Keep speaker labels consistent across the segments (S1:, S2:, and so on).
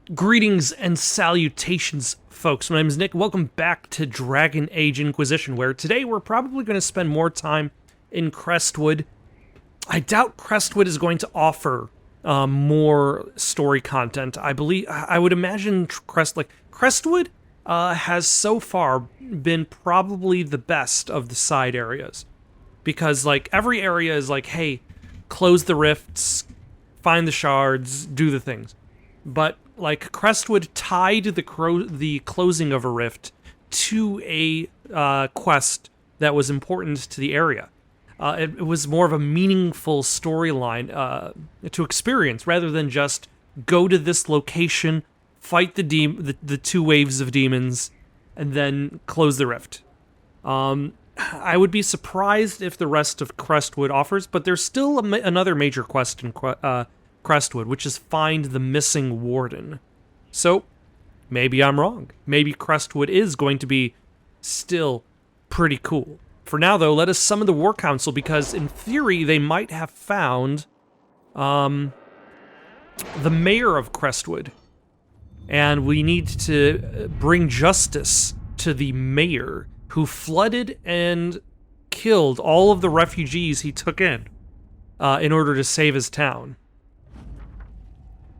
S1: Greetings and salutations, folks. My name is Nick. Welcome back to Dragon Age Inquisition, where today we're probably going to spend more time in Crestwood. I doubt Crestwood is going to offer more story content. I would imagine Crestwood has so far been probably the best of the side areas, because every area is like, hey, close the rifts, find the shards, do the things. But Crestwood tied the closing of a rift to a quest that was important to the area. It was more of a meaningful storyline to experience, rather than just go to this location, fight the two waves of demons, and then close the rift. I would be surprised if the rest of Crestwood offers, but there's still another major quest in Crestwood, which is find the missing warden. So, maybe I'm wrong. Maybe Crestwood is going to be still pretty cool. For now, though, let us summon the War Council, because in theory, they might have found the mayor of Crestwood. And we need to bring justice to the mayor who flooded and killed all of the refugees he took in order to save his town.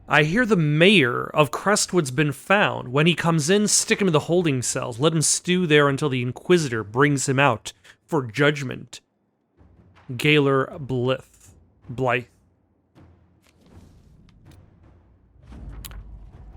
S1: I hear the mayor of Crestwood's been found. When he comes in, stick him in the holding cells. Let him stew there until the Inquisitor brings him out for judgment. Gaylor Blythe.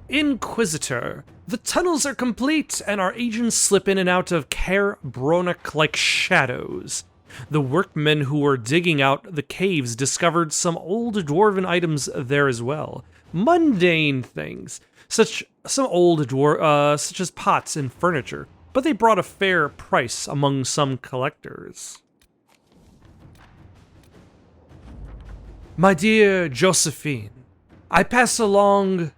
S1: Inquisitor. The tunnels are complete, and our agents slip in and out of Caer Bronach like shadows. The workmen who were digging out the caves discovered some old dwarven items there as well. Mundane things, such as pots and furniture, but they brought a fair price among some collectors. My dear Josephine, I pass along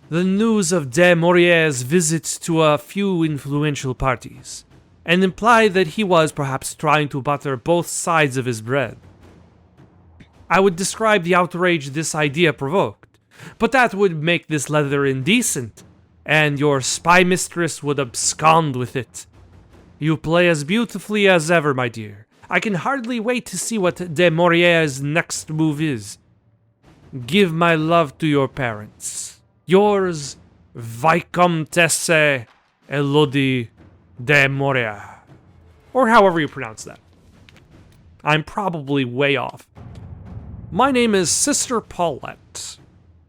S1: the news of de Maurier's visit to a few influential parties, and imply that he was perhaps trying to butter both sides of his bread. I would describe the outrage this idea provoked, but that would make this letter indecent, and your spy mistress would abscond with it. You play as beautifully as ever, my dear. I can hardly wait to see what de Maurier's next move is. Give my love to your parents. Yours, Vicomtesse Elodie de Maurier. Or however you pronounce that. I'm probably way off. My name is Sister Paulette.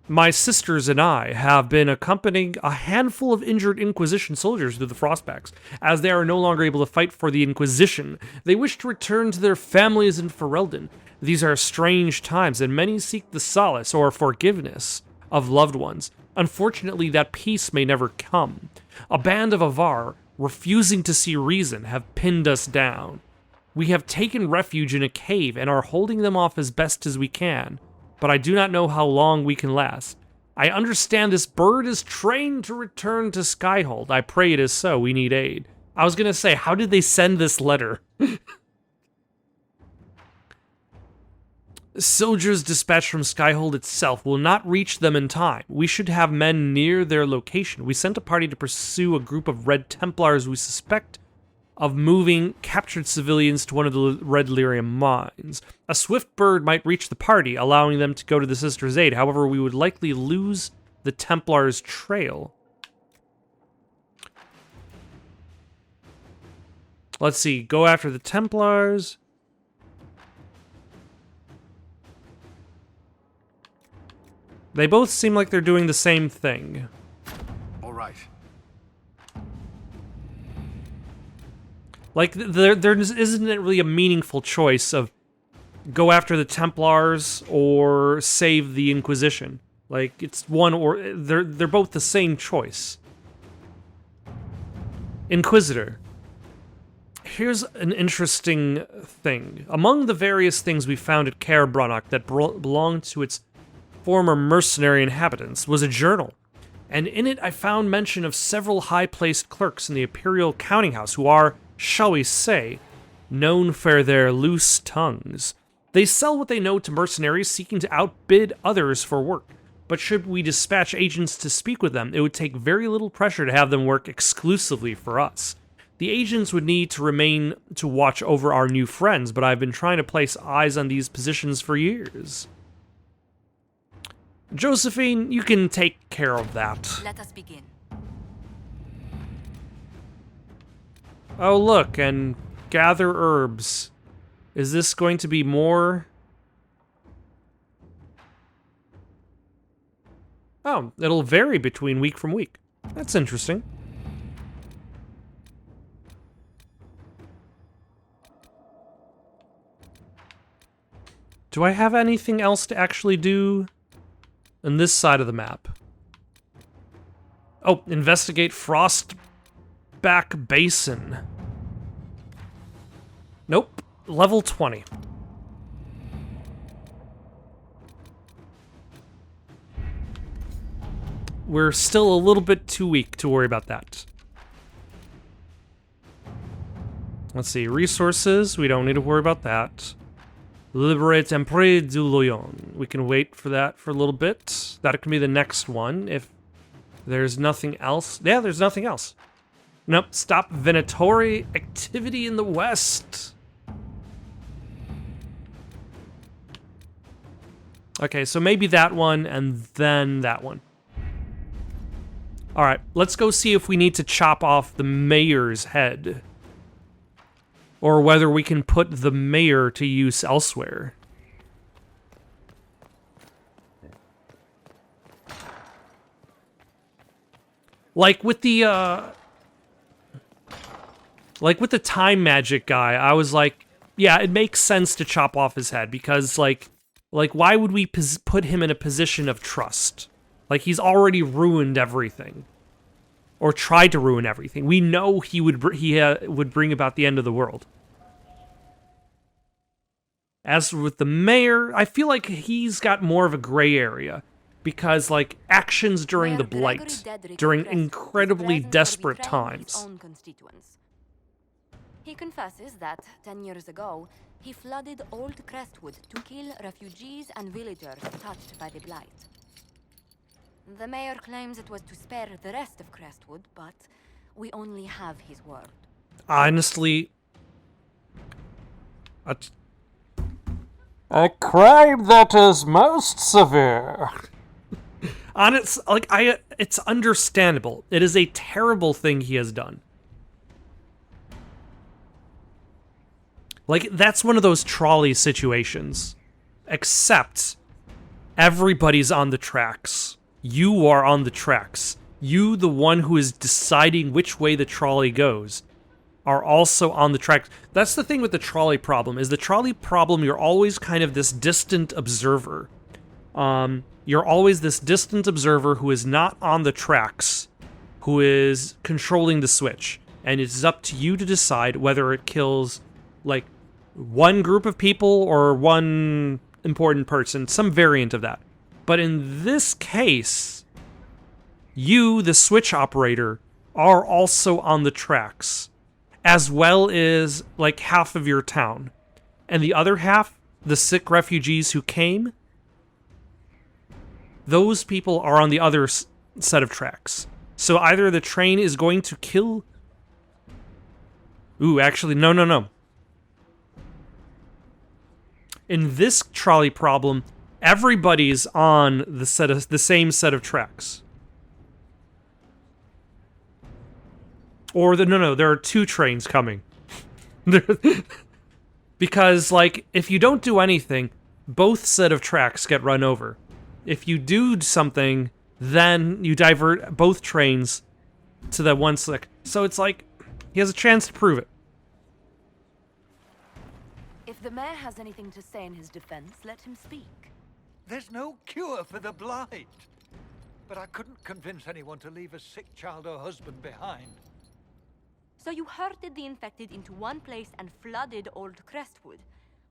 S1: My sisters and I have been accompanying a handful of injured Inquisition soldiers through the Frostbacks. As they are no longer able to fight for the Inquisition, they wish to return to their families in Ferelden. These are strange times, and many seek the solace or forgiveness of loved ones. Unfortunately, that peace may never come. A band of Avar, refusing to see reason, have pinned us down. We have taken refuge in a cave and are holding them off as best as we can, but I do not know how long we can last. I understand this bird is trained to return to Skyhold. I pray it is so. We need aid. I was gonna say, how did they send this letter? Soldiers dispatched from Skyhold itself will not reach them in time. We should have men near their location. We sent a party to pursue a group of Red Templars we suspect of moving captured civilians to one of the Red Lyrium mines. A swift bird might reach the party, allowing them to go to the Sisters' aid. However, we would likely lose the Templars' trail. Let's see, go after the Templars. They both seem like they're doing the same thing.
S2: All right.
S1: There isn't really a meaningful choice of go after the Templars or save the Inquisition. It's one or they're both the same choice. Inquisitor. Here's an interesting thing. Among the various things we found at Caer Bronach that belonged to its former mercenary inhabitants was a journal, and in it I found mention of several high-placed clerks in the Imperial Counting House who are, shall we say, known for their loose tongues. They sell what they know to mercenaries seeking to outbid others for work, but should we dispatch agents to speak with them, it would take very little pressure to have them work exclusively for us. The agents would need to remain to watch over our new friends, but I've been trying to place eyes on these positions for years. Josephine, you can take care of that.
S2: Let us begin.
S1: Oh, look, and gather herbs. Is this going to be more? Oh, it'll vary between week from week. That's interesting. Do I have anything else to actually do on this side of the map? Oh, investigate Frostback Basin. Nope. Level 20. We're still a little bit too weak to worry about that. Let's see. Resources. We don't need to worry about that. Liberate Empire du Loyon. We can wait for that for a little bit. That can be the next one if there's nothing else. Yeah, there's nothing else. Nope. Stop Venatori activity in the west. Okay, so maybe that one and then that one. All right, let's go see if we need to chop off the mayor's head. Or whether we can put the mayor to use elsewhere. Like with the time magic guy, I was like, yeah, it makes sense to chop off his head because like why would we put him in a position of trust? Like he's already ruined everything. Or tried to ruin everything. We know he would bring about the end of the world. As with the mayor, I feel like he's got more of a gray area. Because, like, actions during the Blight, during incredibly desperate times.
S2: He confesses that, 10 years ago, he flooded old Crestwood to kill refugees and villagers touched by the Blight. The mayor claims it was to spare the rest of Crestwood, but we only have his word.
S1: Honestly, a crime that is most severe. It's understandable. It is a terrible thing he has done. Like, that's one of those trolley situations. Except, everybody's on the tracks. You are on the tracks. You, the one who is deciding which way the trolley goes, are also on the tracks. That's the thing with the trolley problem, is the trolley problem, you're always kind of this distant observer. You're always this distant observer who is not on the tracks, who is controlling the switch. And it's up to you to decide whether it kills, like, one group of people or one important person, some variant of that. But in this case, you, the switch operator, are also on the tracks, as well as, like, half of your town. And the other half, the sick refugees who came, those people are on the other set of tracks. So either the train is going to kill... Ooh, actually, no. In this trolley problem, everybody's on the same set of tracks. Or there are two trains coming. Because, like, if you don't do anything, both set of tracks get run over. If you do something, then you divert both trains to that one slick. So it's like, he has a chance to prove it.
S2: If the mayor has anything to say in his defense, let him speak.
S3: There's no cure for the Blight. But I couldn't convince anyone to leave a sick child or husband behind.
S2: So you herded the infected into one place and flooded old Crestwood.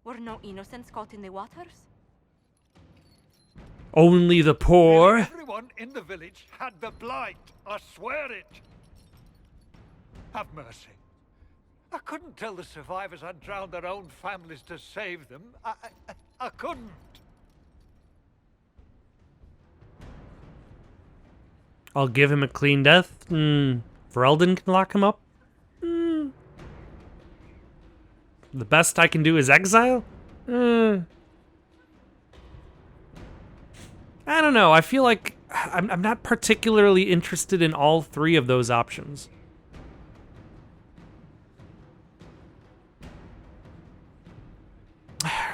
S2: Were no innocents caught in the waters?
S1: Only the poor.
S3: Everyone in the village had the Blight. I swear it. Have mercy. I couldn't tell the survivors I'd drowned their own families to save them. I couldn't.
S1: I'll give him a clean death. Ferelden can lock him up. The best I can do is exile? I don't know. I feel like I'm not particularly interested in all three of those options.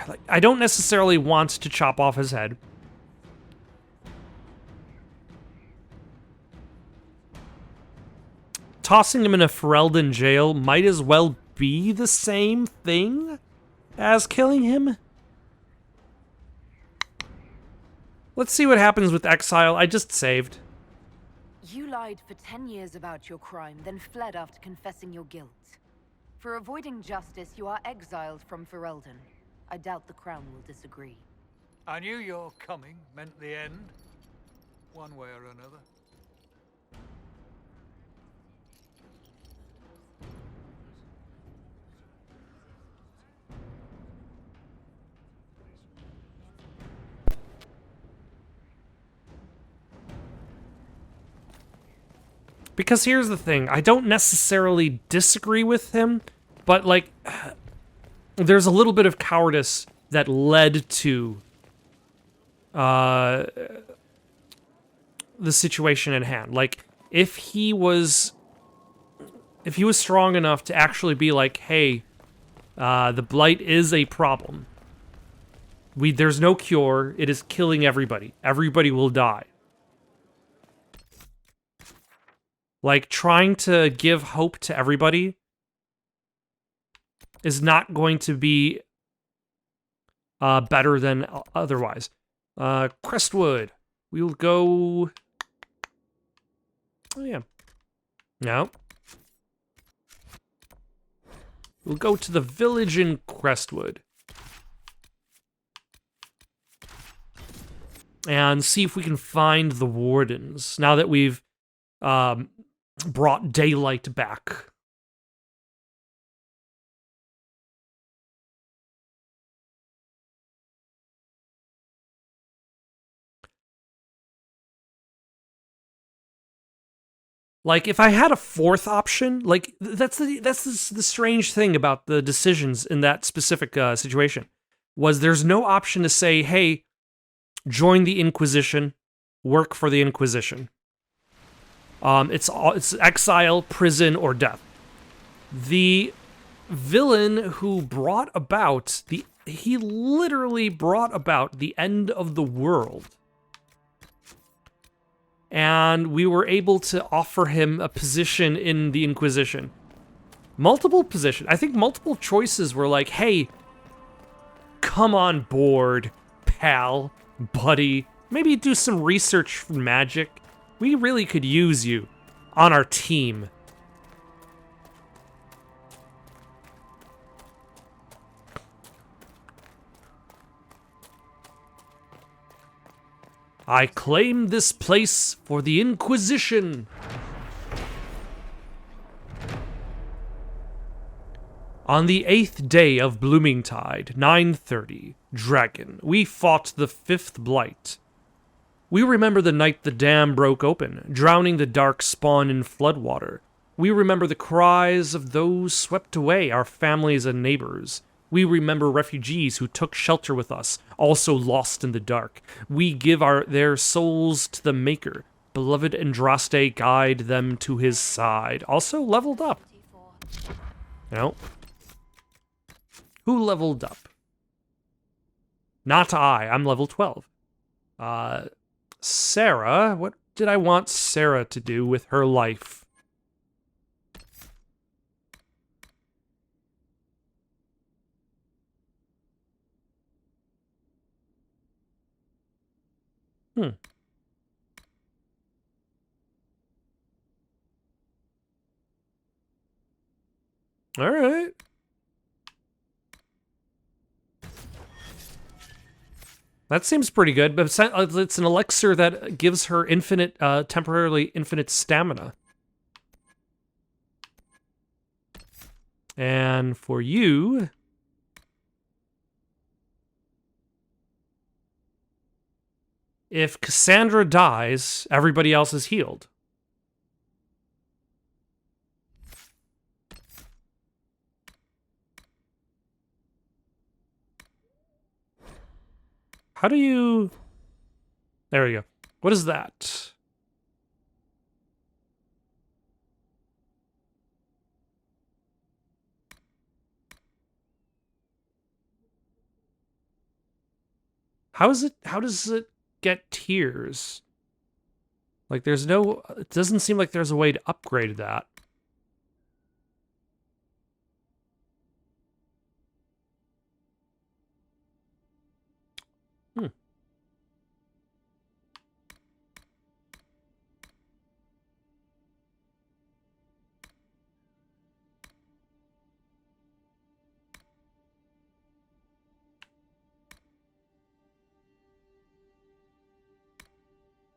S1: Like, I don't necessarily want to chop off his head. Tossing him in a Ferelden jail might as well be the same thing as killing him. Let's see what happens with exile. I just saved.
S4: You lied for 10 years about your crime, then fled after confessing your guilt. For avoiding justice, you are exiled from Ferelden. I doubt the Crown will disagree.
S3: I knew your coming meant the end, one way or another.
S1: Because here's the thing, I don't necessarily disagree with him, but like, there's a little bit of cowardice that led to the situation at hand. Like, if he was strong enough to actually be like, hey, the Blight is a problem. There's no cure, it is killing everybody. Everybody will die. Like, trying to give hope to everybody is not going to be better than otherwise. Crestwood. We'll go... Oh, yeah. No. We'll go to the village in Crestwood. And see if we can find the wardens, now that we've brought daylight back. Like, if I had a fourth option, like, that's the strange thing about the decisions in that specific situation, was there's no option to say, hey, join the Inquisition, work for the Inquisition. It's exile, prison, or death. The villain who brought about he literally brought about the end of the world. And we were able to offer him a position in the Inquisition. Multiple positions. I think multiple choices were like, hey, come on board, pal, buddy. Maybe do some research for magic. We really could use you on our team. I claim this place for the Inquisition. On the 8th day of Bloomingtide, 9:30, Dragon, we fought the 5th Blight. We remember the night the dam broke open, drowning the dark spawn in floodwater. We remember the cries of those swept away, our families and neighbors. We remember refugees who took shelter with us, also lost in the dark. We give their souls to the Maker. Beloved Andraste, guide them to his side. Also leveled up. No. Who leveled up? Not I. I'm level 12. Sarah, what did I want Sarah to do with her life? All right. That seems pretty good, but it's an elixir that gives her temporarily infinite stamina. And for you... if Cassandra dies, everybody else is healed. How do you... There we go. What is that? How does it get tears? Like, there's no... It doesn't seem like there's a way to upgrade that.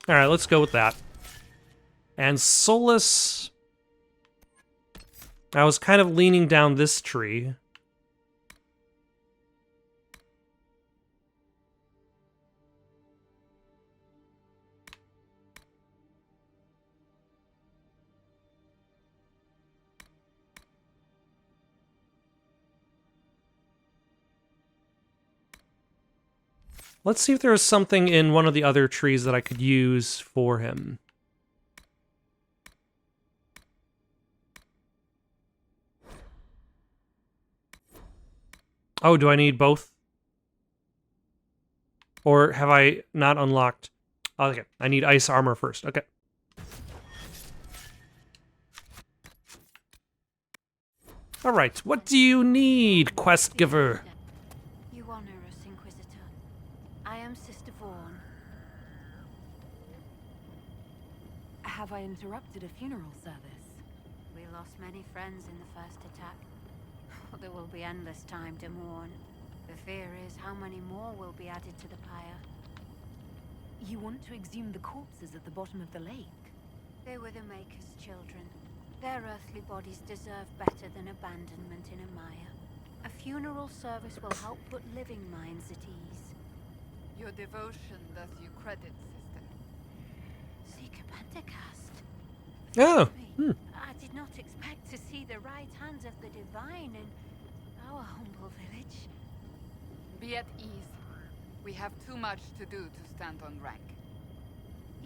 S1: Alright, let's go with that. And Solace... I was kind of leaning down this tree. Let's see if there's something in one of the other trees that I could use for him. Oh, do I need both? Or have I not unlocked? Oh, okay, I need ice armor first. Okay. All right, what do you need, quest giver?
S2: You honor us, Inquisitor. I am Sister Vaughn.
S4: Have I interrupted a funeral service?
S2: We lost many friends in the first attack. There will be endless time to mourn. The fear is how many more will be added to the pyre.
S4: You want to exhume the corpses at the bottom of the lake?
S2: They were the Maker's children. Their earthly bodies deserve better than abandonment in a mire. A funeral service will help put living minds at ease.
S5: Your devotion does you credit, sister.
S2: Seeker Pentacast.
S1: Oh.
S2: I did not expect to see the right hand of the divine in our humble village.
S5: Be at ease. We have too much to do to stand on rank.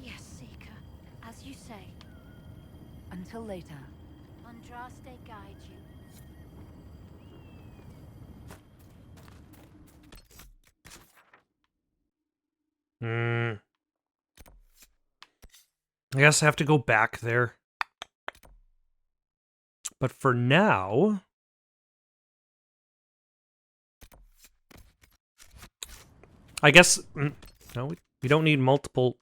S2: Yes, Seeker. As you say.
S4: Until later.
S2: Andraste guide you.
S1: I guess I have to go back there. But for now... I guess... No, we don't need multiple...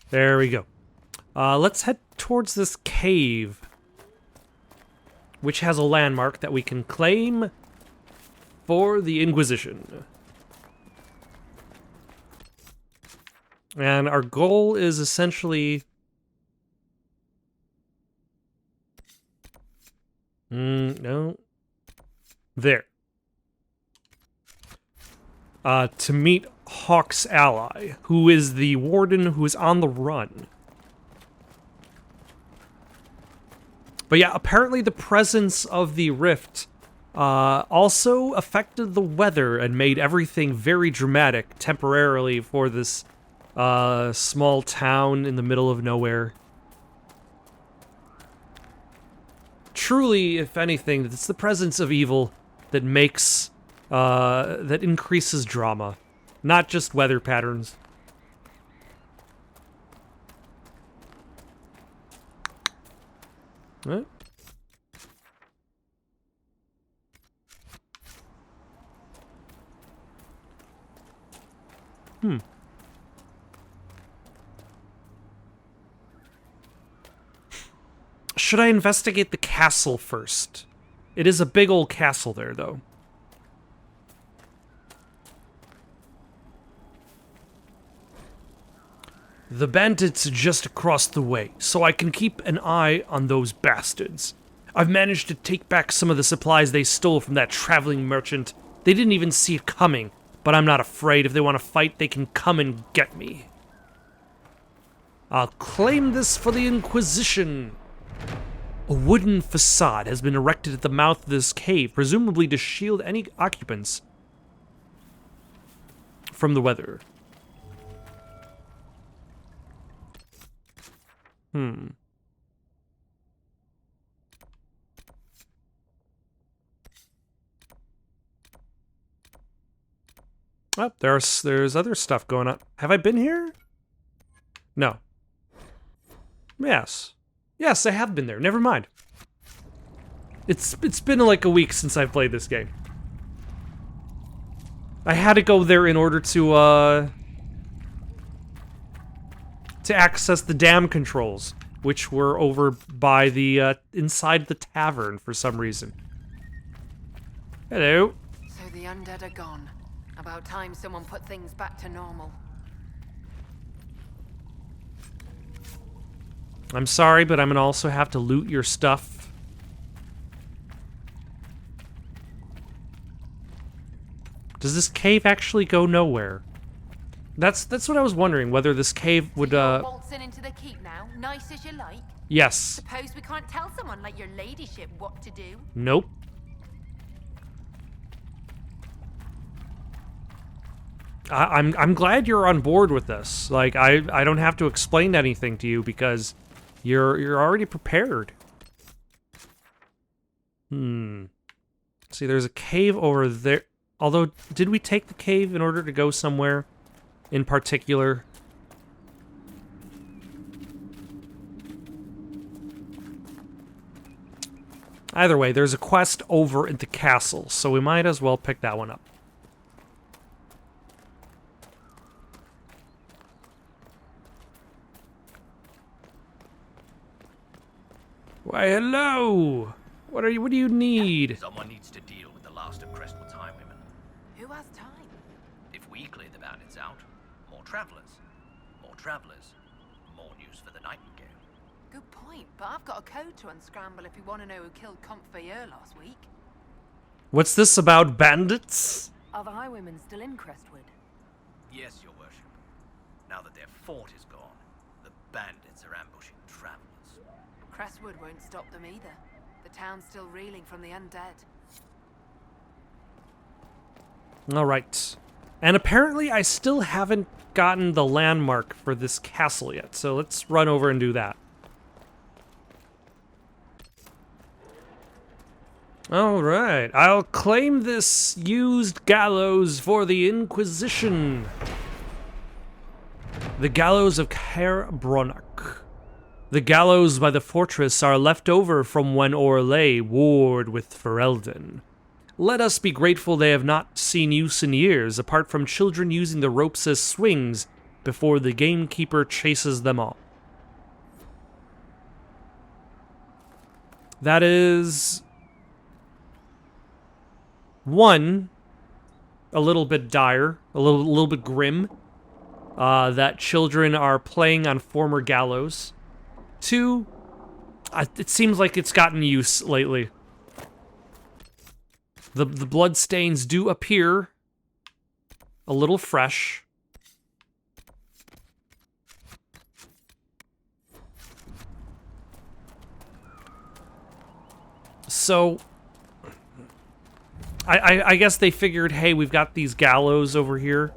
S1: There we go. Let's head towards this cave, which has a landmark that we can claim for the Inquisition. And our goal is essentially... no. There. To meet Hawk's ally, who is the warden who is on the run. But yeah, apparently the presence of the rift also affected the weather and made everything very dramatic temporarily for this small town in the middle of nowhere. Truly, if anything, it's the presence of evil that makes, that increases drama, not just weather patterns. What? Should I investigate the castle first? It is a big old castle there, though. The bandits are just across the way, so I can keep an eye on those bastards. I've managed to take back some of the supplies they stole from that traveling merchant. They didn't even see it coming. But I'm not afraid. If they want to fight, they can come and get me. I'll claim this for the Inquisition. A wooden facade has been erected at the mouth of this cave, presumably to shield any occupants from the weather. Oh, there's other stuff going on. Have I been here? No. Yes. Yes, I have been there. Never mind. It's been like a week since I've played this game. I had to go there in order to access the dam controls, which were over by the inside the tavern for some reason. Hello.
S4: So the undead are gone. About time someone put things back to normal.
S1: I'm sorry, but I'm gonna also have to loot your stuff. Does this cave actually go nowhere? That's what I was wondering, whether this cave would
S4: Waltzing into the keep now, nice as you like.
S1: Yes.
S4: Suppose we can't tell someone like your ladyship what to do.
S1: Nope. I'm glad you're on board with this. Like I don't have to explain anything to you because you're already prepared. See, there's a cave over there. Although, did we take the cave in order to go somewhere in particular? Either way, there's a quest over at the castle, so we might as well pick that one up. Why, hello! What do you need?
S6: Someone needs to deal with the last of Crestwood's highwaymen.
S4: Who has time?
S6: If we clear the bandits out, more travelers. More travelers. More news for the Nightingale.
S4: Good point, but I've got a code to unscramble if you want to know who killed Comfeyer last week.
S1: What's this about bandits?
S4: Are the highwaymen still in Crestwood?
S6: Yes, your worship. Now that their fort is gone, the bandits are ambushing travelers.
S4: Crestwood won't stop them either. The town's still reeling from the undead.
S1: Alright. And apparently I still haven't gotten the landmark for this castle yet, so let's run over and do that. Alright, I'll claim this used gallows for the Inquisition. The gallows of Caer Bronach. The gallows by the fortress are left over from when Orlais warred with Ferelden. Let us be grateful they have not seen use in years, apart from children using the ropes as swings before the gamekeeper chases them off. That is... one, a little bit dire, a little bit grim, that children are playing on former gallows. Two, it seems like it's gotten use lately. The blood stains do appear a little fresh. So, I guess they figured, hey, we've got these gallows over here.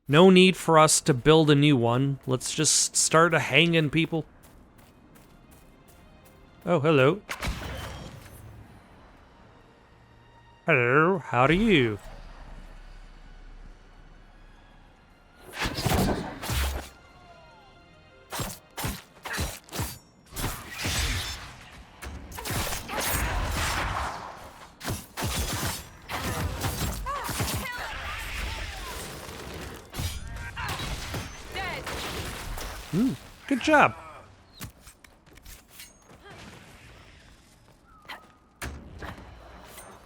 S1: No need for us to build a new one. Let's just start hanging people. Oh, hello. Hello, how do you? Good job.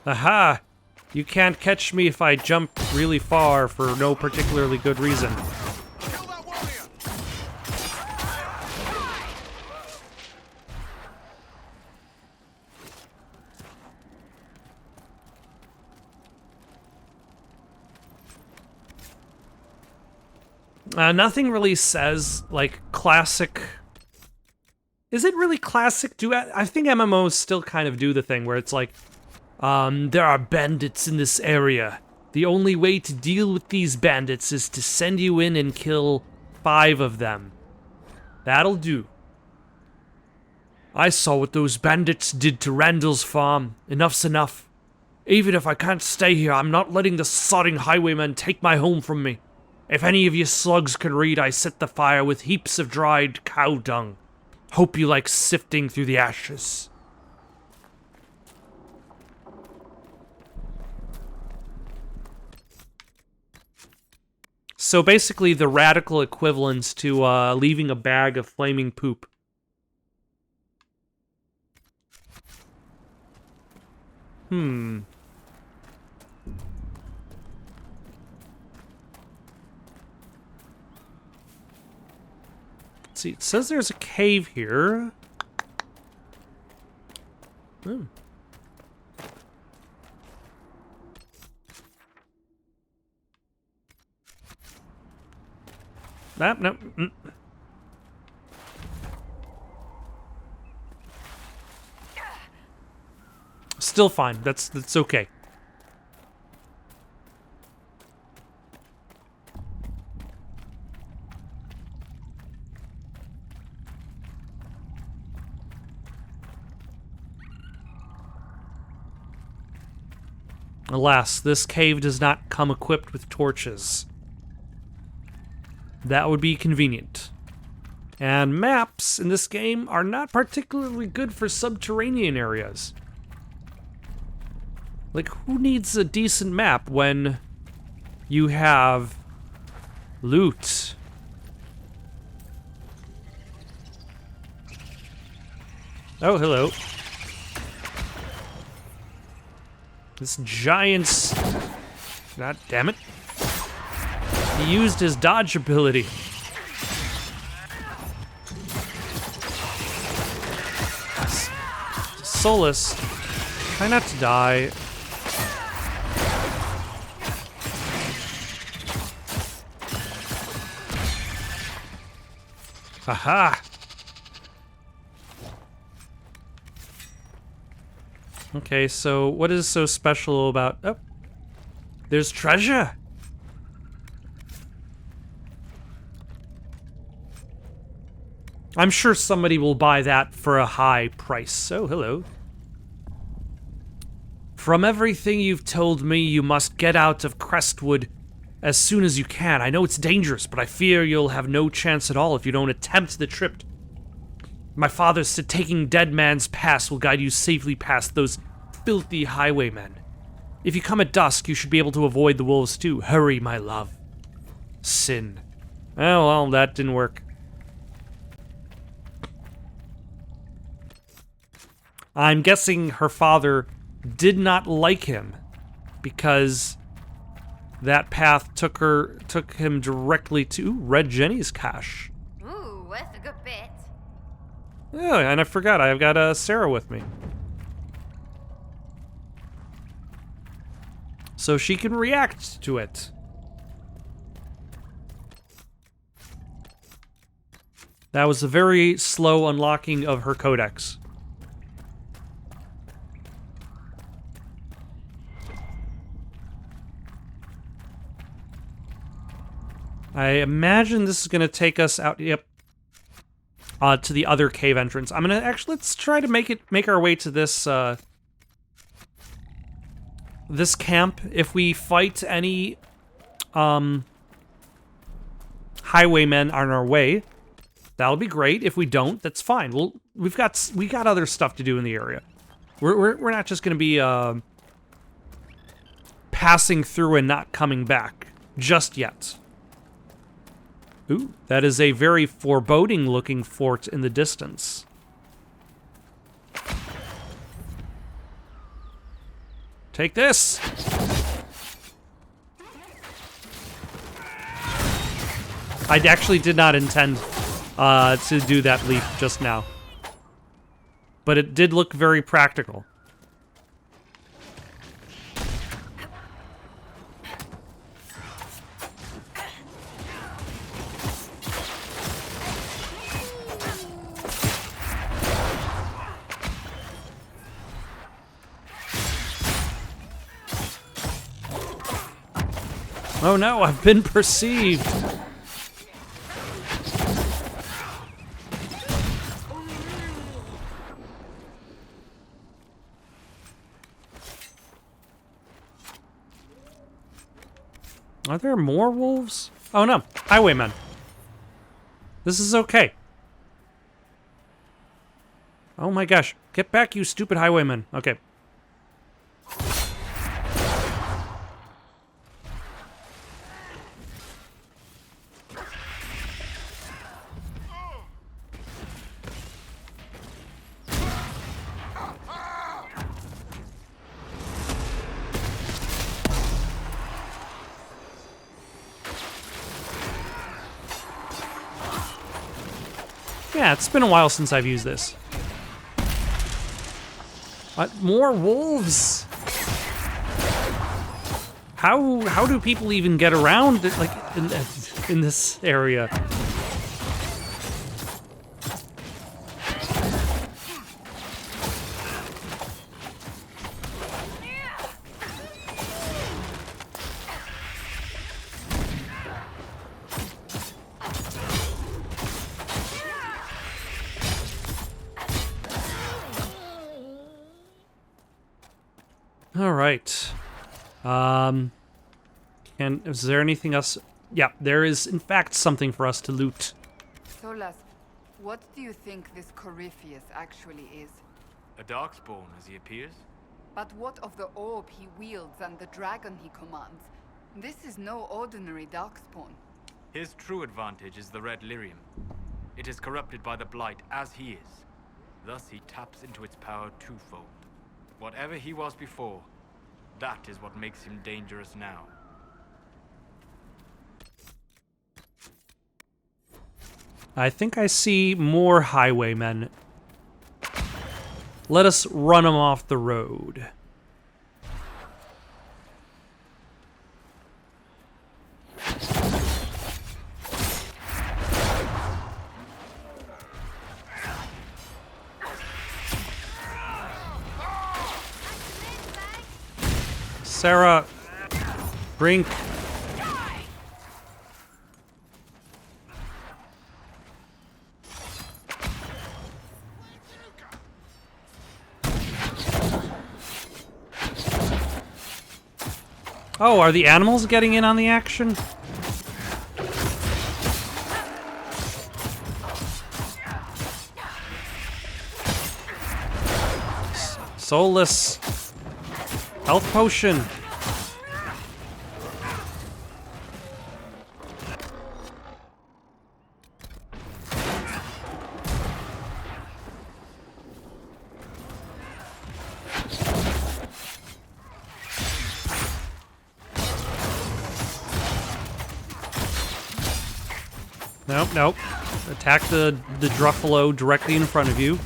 S1: Aha! You can't catch me if I jump really far for no particularly good reason.
S3: Kill that warrior!
S1: Nothing really says, like, classic... Is it really classic? I think MMOs still kind of do the thing where it's like, there are bandits in this area. The only way to deal with these bandits is to send you in and kill 5 of them. That'll do. I saw what those bandits did to Randall's farm. Enough's enough. Even if I can't stay here, I'm not letting the sodding highwaymen take my home from me. If any of you slugs can read, I set the fire with heaps of dried cow dung. Hope you like sifting through the ashes. So basically the radical equivalence to leaving a bag of flaming poop. Let's see, it says there's a cave here. No. Still fine. That's okay. Alas, this cave does not come equipped with torches. That would be convenient. And maps in this game are not particularly good for subterranean areas. Like, who needs a decent map when you have loot? Oh, hello. This giant's... God damn it. He used his dodge ability. Solus, try not to die. Aha! Okay, so what is so special about... Oh, there's treasure! I'm sure somebody will buy that for a high price. Oh, hello. From everything you've told me, you must get out of Crestwood as soon as you can. I know it's dangerous, but I fear you'll have no chance at all if you don't attempt the trip. My father said taking Dead Man's Pass will guide you safely past those filthy highwaymen. If you come at dusk, you should be able to avoid the wolves too. Hurry, my love. Sin. Oh, well, that didn't work. I'm guessing her father did not like him because that path took him directly to Red Jenny's cache.
S2: Ooh, that's a good bit.
S1: Oh, and I forgot, I've got Sarah with me. So she can react to it. That was a very slow unlocking of her codex. I imagine this is going to take us out, yep, to the other cave entrance. I'm going to actually, let's try to make our way to this, this camp. If we fight any, highwaymen on our way, that'll be great. If we don't, that's fine. We got other stuff to do in the area. We're not just going to be, passing through and not coming back just yet. Ooh, that is a very foreboding-looking fort in the distance. Take this! I actually did not intend to do that leap just now. But it did look very practical. Oh no, I've been perceived. Are there more wolves? Oh no, highwaymen. This is okay. Oh my gosh, get back, you stupid highwaymen. Okay. Yeah, it's been a while since I've used this. More wolves. How do people even get around like in this area? All right. Is there anything else? Yeah, there is in fact something for us to loot.
S5: Solas, what do you think this Corypheus actually is?
S7: A darkspawn as he appears?
S5: But what of the orb he wields and the dragon he commands? This is no ordinary darkspawn.
S7: His true advantage is the red lyrium. It is corrupted by the blight as he is. Thus he taps into its power twofold. Whatever he was before, that is what makes him dangerous now.
S1: I think I see more highwaymen. Let us run them off the road. Sarah, Brink. Oh, are the animals getting in on the action? Soulless. Health potion. Nope, nope. Attack the Druffalo directly in front of you.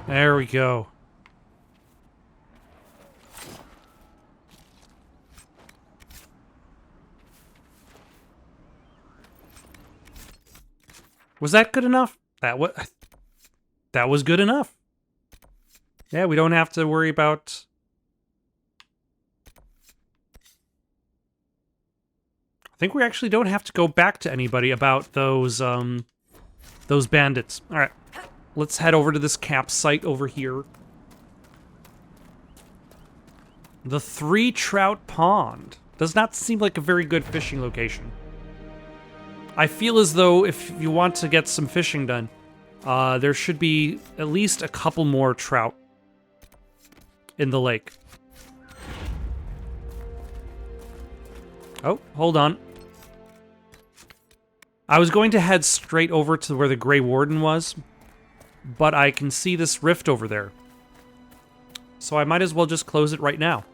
S1: There we go. Was that good enough? That was good enough. Yeah, we don't have to worry about... I think we actually don't have to go back to anybody about those bandits. All right, let's head over to this campsite over here. The 3 Trout Pond. Does not seem like a very good fishing location. I feel as though if you want to get some fishing done, there should be at least a couple more trout in the lake. Oh, hold on. I was going to head straight over to where the Grey Warden was, but I can see this rift over there. So I might as well just close it right now.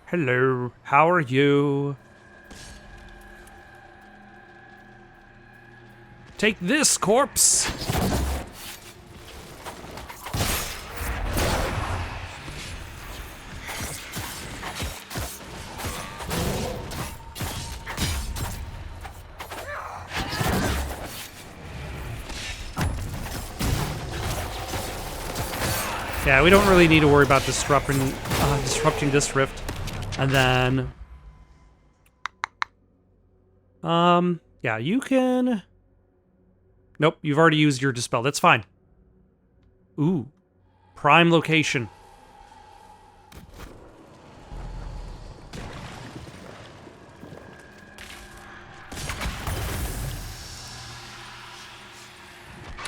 S1: Hello, how are you? Take this, corpse! Yeah, we don't really need to worry about disrupting this rift. And then... yeah, you can... Nope, you've already used your Dispel. That's fine. Ooh. Prime location.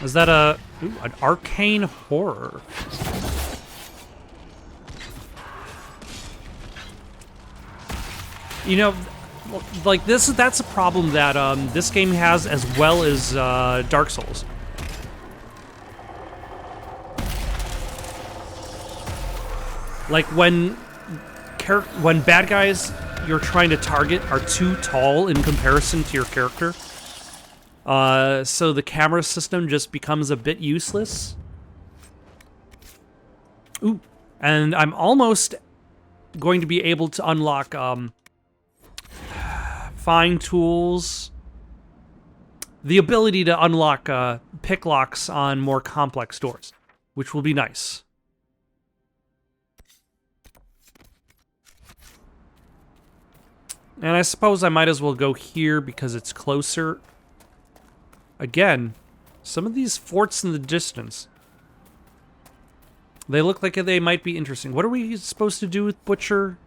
S1: Is that an arcane horror? You know, like that's a problem that this game has as well as Dark Souls. Like when bad guys you're trying to target are too tall in comparison to your character, so the camera system just becomes a bit useless. Ooh, and I'm almost going to be able to unlock fine tools, the ability to unlock pick locks on more complex doors, which will be nice. And I suppose I might as well go here because it's closer. Again, some of these forts in the distance, they look like they might be interesting. What are we supposed to do with Butcher?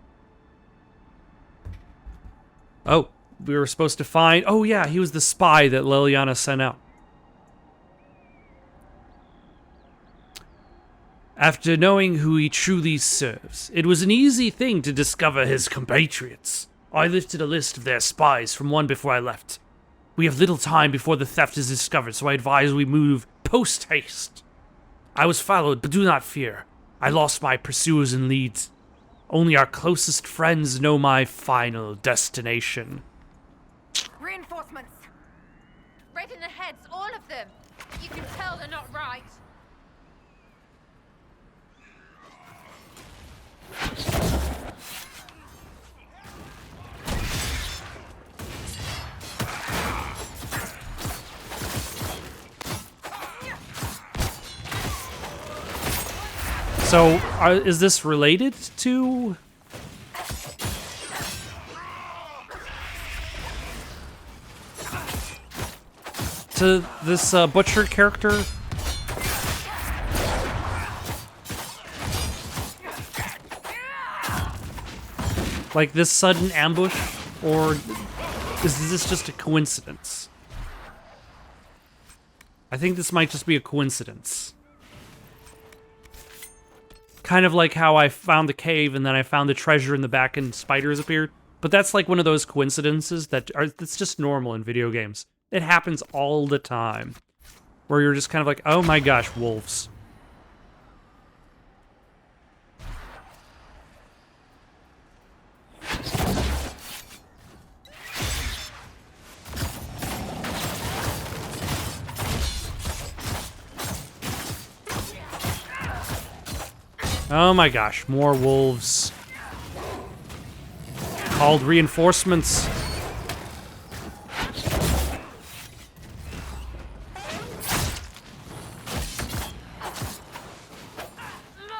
S1: Oh, we were supposed to find... Oh yeah, he was the spy that Liliana sent out. After knowing who he truly serves, it was an easy thing to discover his compatriots. I lifted a list of their spies from one before I left. We have little time before the theft is discovered, so I advise we move post-haste. I was followed, but do not fear. I lost my pursuers and leads. Only our closest friends know my final destination.
S8: Reinforcements! Right in the heads, all of them! You can tell they're not right.
S1: So, is this related to... this Butcher character? Like this sudden ambush? Or is this just a coincidence? I think this might just be a coincidence. Kind of like how I found the cave and then I found the treasure in the back and spiders appeared. But that's like one of those coincidences that's just normal in video games. It happens all the time. Where you're just kind of like, oh my gosh, wolves. Oh my gosh, more wolves. Called reinforcements.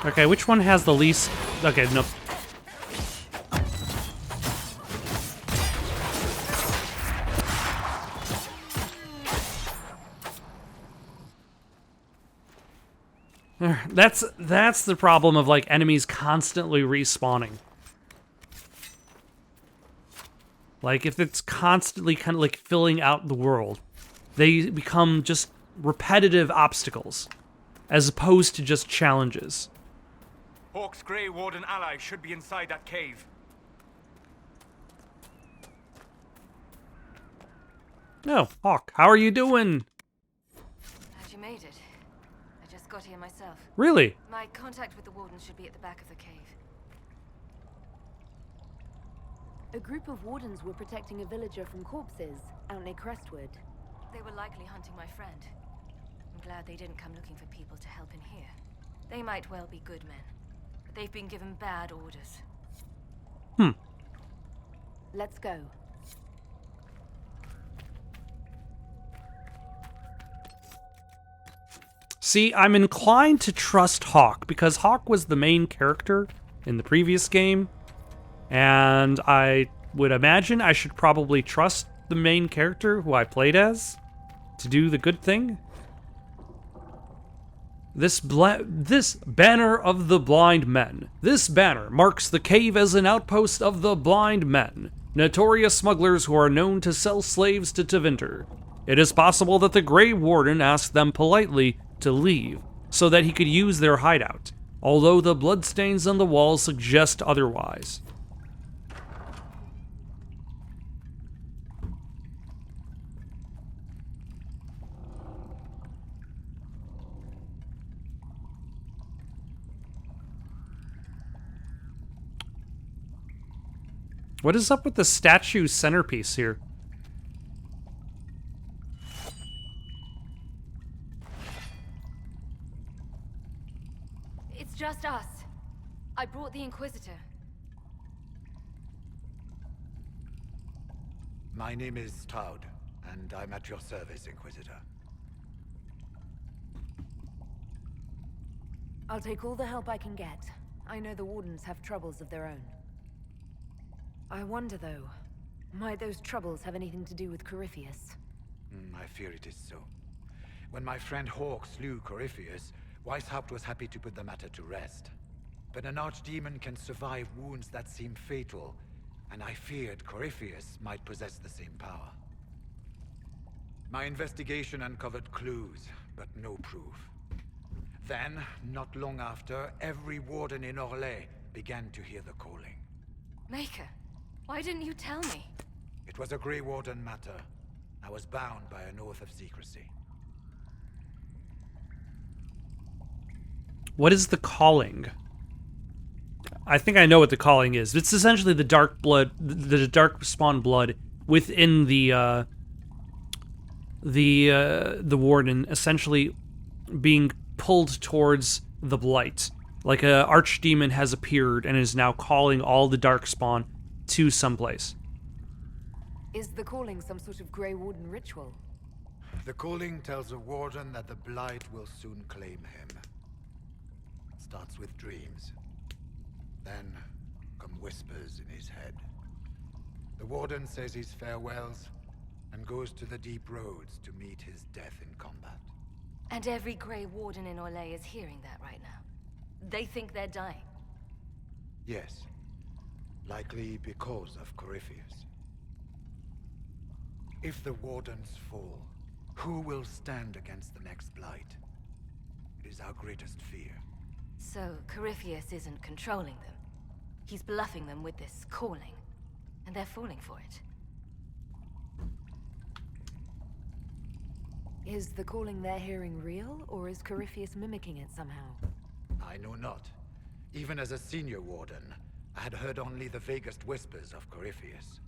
S1: Okay, which one has the least... Okay, nope. That's the problem of, like, enemies constantly respawning. Like, if it's constantly kind of, like, filling out the world, they become just repetitive obstacles, as opposed to just challenges.
S7: Hawk's Grey Warden ally should be inside that cave.
S1: No, Hawk, how are you doing?
S2: Glad you made it. I just got here myself.
S1: Really?
S2: My contact with the Wardens should be at the back of the cave.
S4: A group of wardens were protecting a villager from corpses out near Crestwood.
S2: They were likely hunting my friend. I'm glad they didn't come looking for people to help in here. They might well be good men, but they've been given bad orders.
S4: Let's go.
S1: See, I'm inclined to trust Hawk, because Hawk was the main character in the previous game, and I would imagine I should probably trust the main character who I played as to do the good thing. This banner of the blind men. This banner marks the cave as an outpost of the blind men, notorious smugglers who are known to sell slaves to Tevinter. It is possible that the Grey Warden asked them politely to leave, so that he could use their hideout, although the bloodstains on the walls suggest otherwise. What is up with the statue centerpiece here?
S2: It's just us. I brought the Inquisitor.
S3: My name is Toud, and I'm at your service, Inquisitor.
S4: I'll take all the help I can get. I know the Wardens have troubles of their own. I wonder, though, might those troubles have anything to do with Corypheus?
S3: I fear it is so. When my friend Hawk slew Corypheus, Weishaupt was happy to put the matter to rest. But an archdemon can survive wounds that seem fatal, and I feared Corypheus might possess the same power. My investigation uncovered clues, but no proof. Then, not long after, every warden in Orlais began to hear the calling.
S2: Maker, why didn't you tell me?
S3: It was a Grey Warden matter. I was bound by an oath of secrecy.
S1: What is the calling? I think I know what the calling is. It's essentially the dark blood, the dark spawn blood within the warden, essentially being pulled towards the blight. Like a archdemon has appeared and is now calling all the darkspawn to someplace.
S4: Is the calling some sort of Grey Warden ritual?
S3: The calling tells a warden that the blight will soon claim him. It starts with dreams. Then come whispers in his head. The warden says his farewells and goes to the deep roads to meet his death in combat.
S2: And every Grey Warden in Orlais is hearing that right now. They think they're dying.
S3: Yes. Likely because of Corypheus. If the wardens fall, who will stand against the next blight? It is our greatest fear.
S2: So, Corypheus isn't controlling them. He's bluffing them with this calling. And they're falling for it.
S4: Is the calling they're hearing real, or is Corypheus mimicking it somehow?
S3: I know not. Even as a senior warden, I had heard only the vaguest whispers of Corypheus.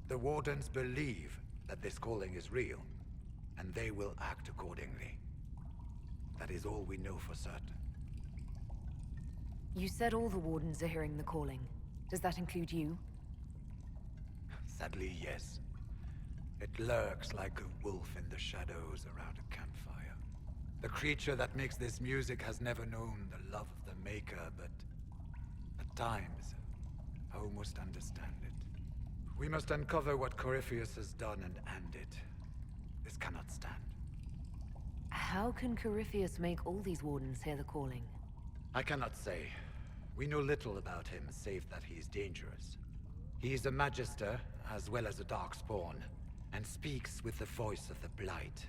S3: The wardens believe that this calling is real, and they will act accordingly. That is all we know for certain.
S4: You said all the Wardens are hearing the calling. Does that include you?
S3: Sadly, yes. It lurks like a wolf in the shadows around a campfire. The creature that makes this music has never known the love of the Maker, but at times, I almost understand it. We must uncover what Corypheus has done and end it. This cannot stand.
S4: How can Corypheus make all these Wardens hear the calling?
S3: I cannot say. We know little about him, save that he is dangerous. He is a Magister, as well as a Darkspawn, and speaks with the voice of the Blight.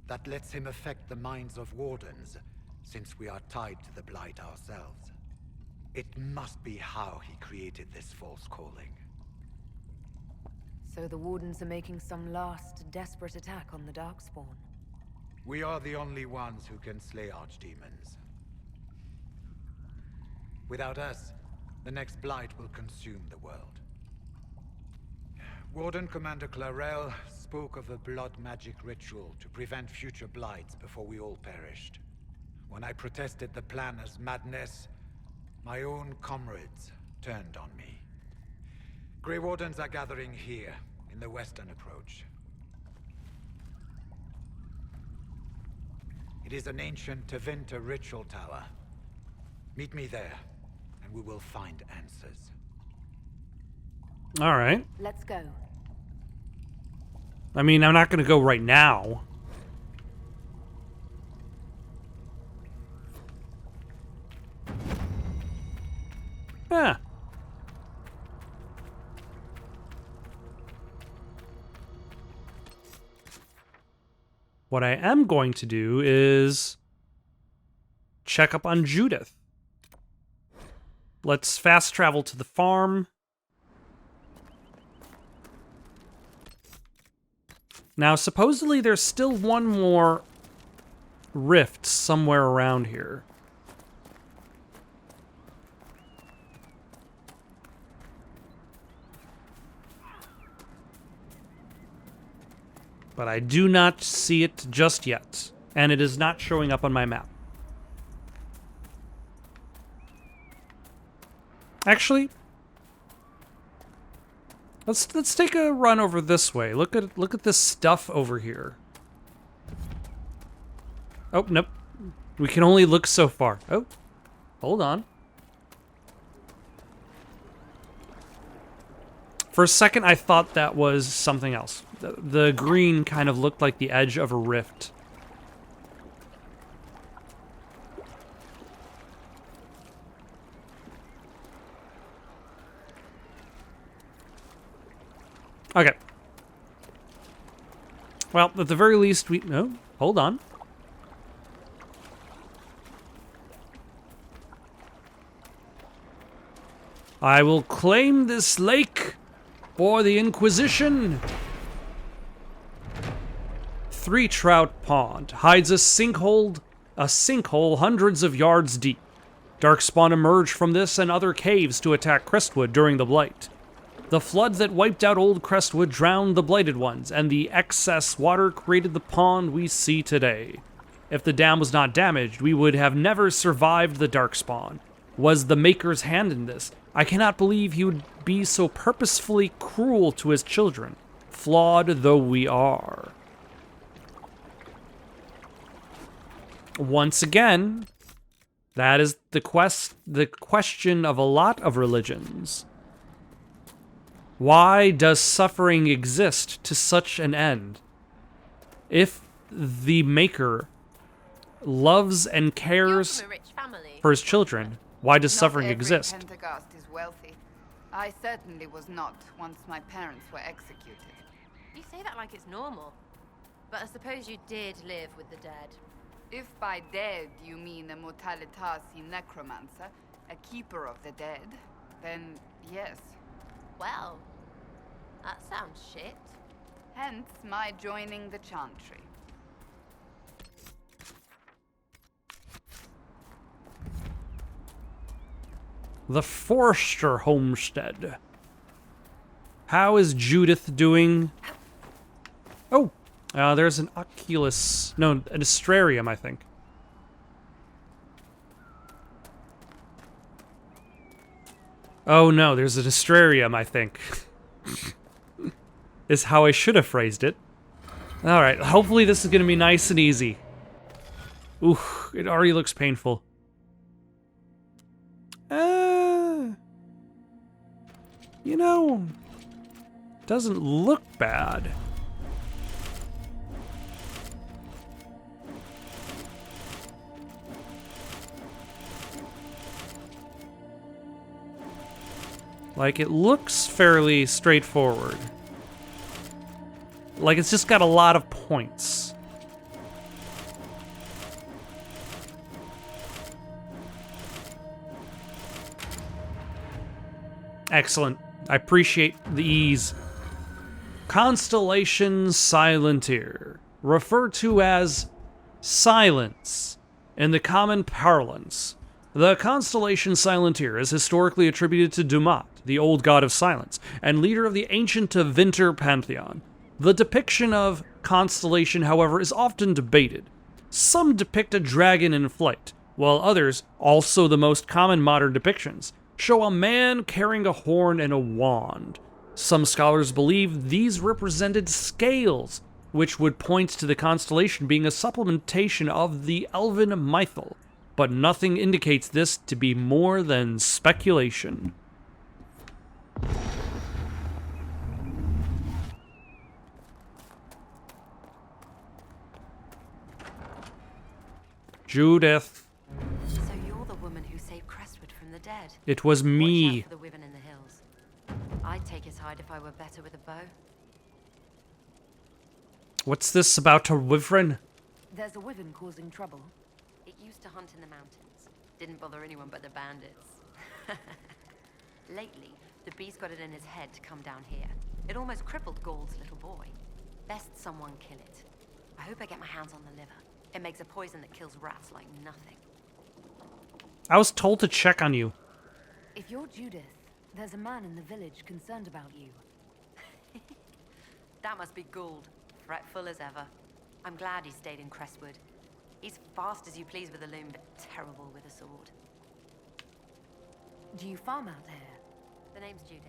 S3: That lets him affect the minds of Wardens, since we are tied to the Blight ourselves. It must be how he created this false calling.
S4: So the Wardens are making some last, desperate attack on the Darkspawn.
S3: We are the only ones who can slay archdemons. Without us, the next Blight will consume the world. Warden Commander Clarel spoke of a blood magic ritual to prevent future Blights before we all perished. When I protested the plan as madness, my own comrades turned on me. Grey Wardens are gathering here, in the western approach. It is an ancient Tevinter ritual tower. Meet me there, and we will find answers.
S1: All right.
S4: Let's go.
S1: I mean, I'm not going to go right now. Yeah. What I am going to do is check up on Judith. Let's fast travel to the farm. Now, supposedly there's still one more rift somewhere around here. But I do not see it just yet, and it is not showing up on my map. Actually, let's take a run over this way. Look at this stuff over here. Oh, nope. We can only look so far. Oh, hold on. For a second, I thought that was something else. The green kind of looked like the edge of a rift. Okay. Well, at the very least, we... No, hold on. I will claim this lake for the Inquisition. Three Trout Pond hides a sinkhole hundreds of yards deep. Darkspawn emerged from this and other caves to attack Crestwood during the Blight. The flood that wiped out old Crestwood drowned the Blighted ones, and the excess water created the pond we see today. If the dam was not damaged, we would have never survived the Darkspawn. Was the Maker's hand in this? I cannot believe he would be so purposefully cruel to his children, flawed though we are. Once again, that is the question of a lot of religions. Why does suffering exist to such an end? If the Maker loves and cares for his children, why does suffering exist?
S5: Not every Pentecost is wealthy. I certainly was not once my parents were executed.
S8: You say that like it's normal. But I suppose you did live with the dead.
S5: If by dead you mean a Mortalitasi necromancer, a keeper of the dead, then yes.
S8: Well, that sounds shit.
S5: Hence my joining the Chantry.
S1: The Forster Homestead. How is Judith doing? Oh, there's an oculus. No, an astrarium, I think. Oh no, there's an astrarium, I think. Is how I should have phrased it. Alright, hopefully this is going to be nice and easy. Ooh, it already looks painful. You know, doesn't look bad. Like, it looks fairly straightforward. Like, it's just got a lot of points. Excellent. I appreciate the ease. Constellation Silentier, referred to as Silence in the common parlance. The constellation Silentier is historically attributed to Dumat, the old god of silence, and leader of the ancient Tevinter pantheon. The depiction of constellation, however, is often debated. Some depict a dragon in flight, while others, also the most common modern depictions, show a man carrying a horn and a wand. Some scholars believe these represented scales, which would point to the constellation being a supplementation of the Elven Mythal, but nothing indicates this to be more than speculation. Judith.
S2: So you're the woman who saved Crestwood from the dead.
S1: It was
S2: Watch
S1: me.
S2: out for the wyvern in the hills. I'd take his hide if I were better with a bow.
S1: What's this about a wyvern?
S4: There's a wyvern causing trouble.
S2: It used to hunt in the mountains. Didn't bother anyone but the bandits. Lately, the beast got it in his head to come down here. It almost crippled Gauld's little boy. Best someone kill it. I hope I get my hands on the liver. It makes a poison that kills rats like nothing.
S1: I was told to check on you.
S4: If you're Judith, there's a man in the village concerned about you.
S2: That must be Gould, fretful as ever. I'm glad he stayed in Crestwood. He's fast as you please with a loom, but terrible with a sword.
S4: Do you farm out here?
S2: The name's Judith.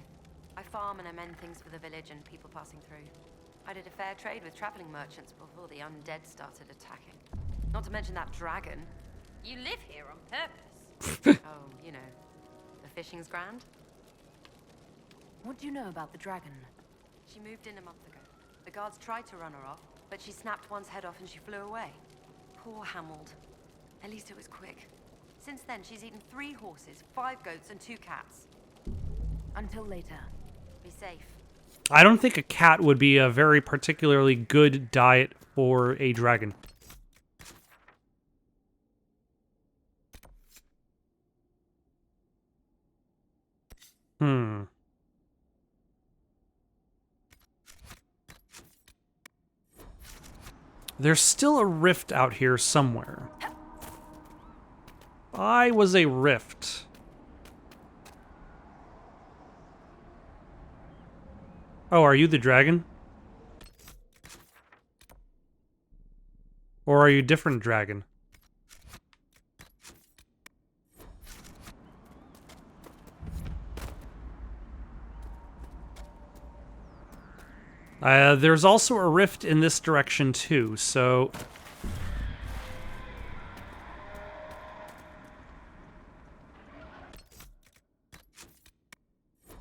S2: I farm and I mend things for the village and people passing through. I did a fair trade with traveling merchants before the undead started attacking. Not to mention that dragon.
S8: You live here on purpose.
S2: Oh, you know, the fishing's grand.
S4: What do you know about the dragon?
S2: She moved in a month ago. The guards tried to run her off, but she snapped one's head off and she flew away. Poor Hamold. At least it was quick. Since then, she's eaten 3 horses, 5 goats, and 2 cats.
S4: Until later.
S2: Be safe.
S1: I don't think a cat would be a very particularly good diet for a dragon. There's still a rift out here somewhere. I was a rift. Oh, are you the dragon? Or are you a different dragon? There's also a rift in this direction too, so...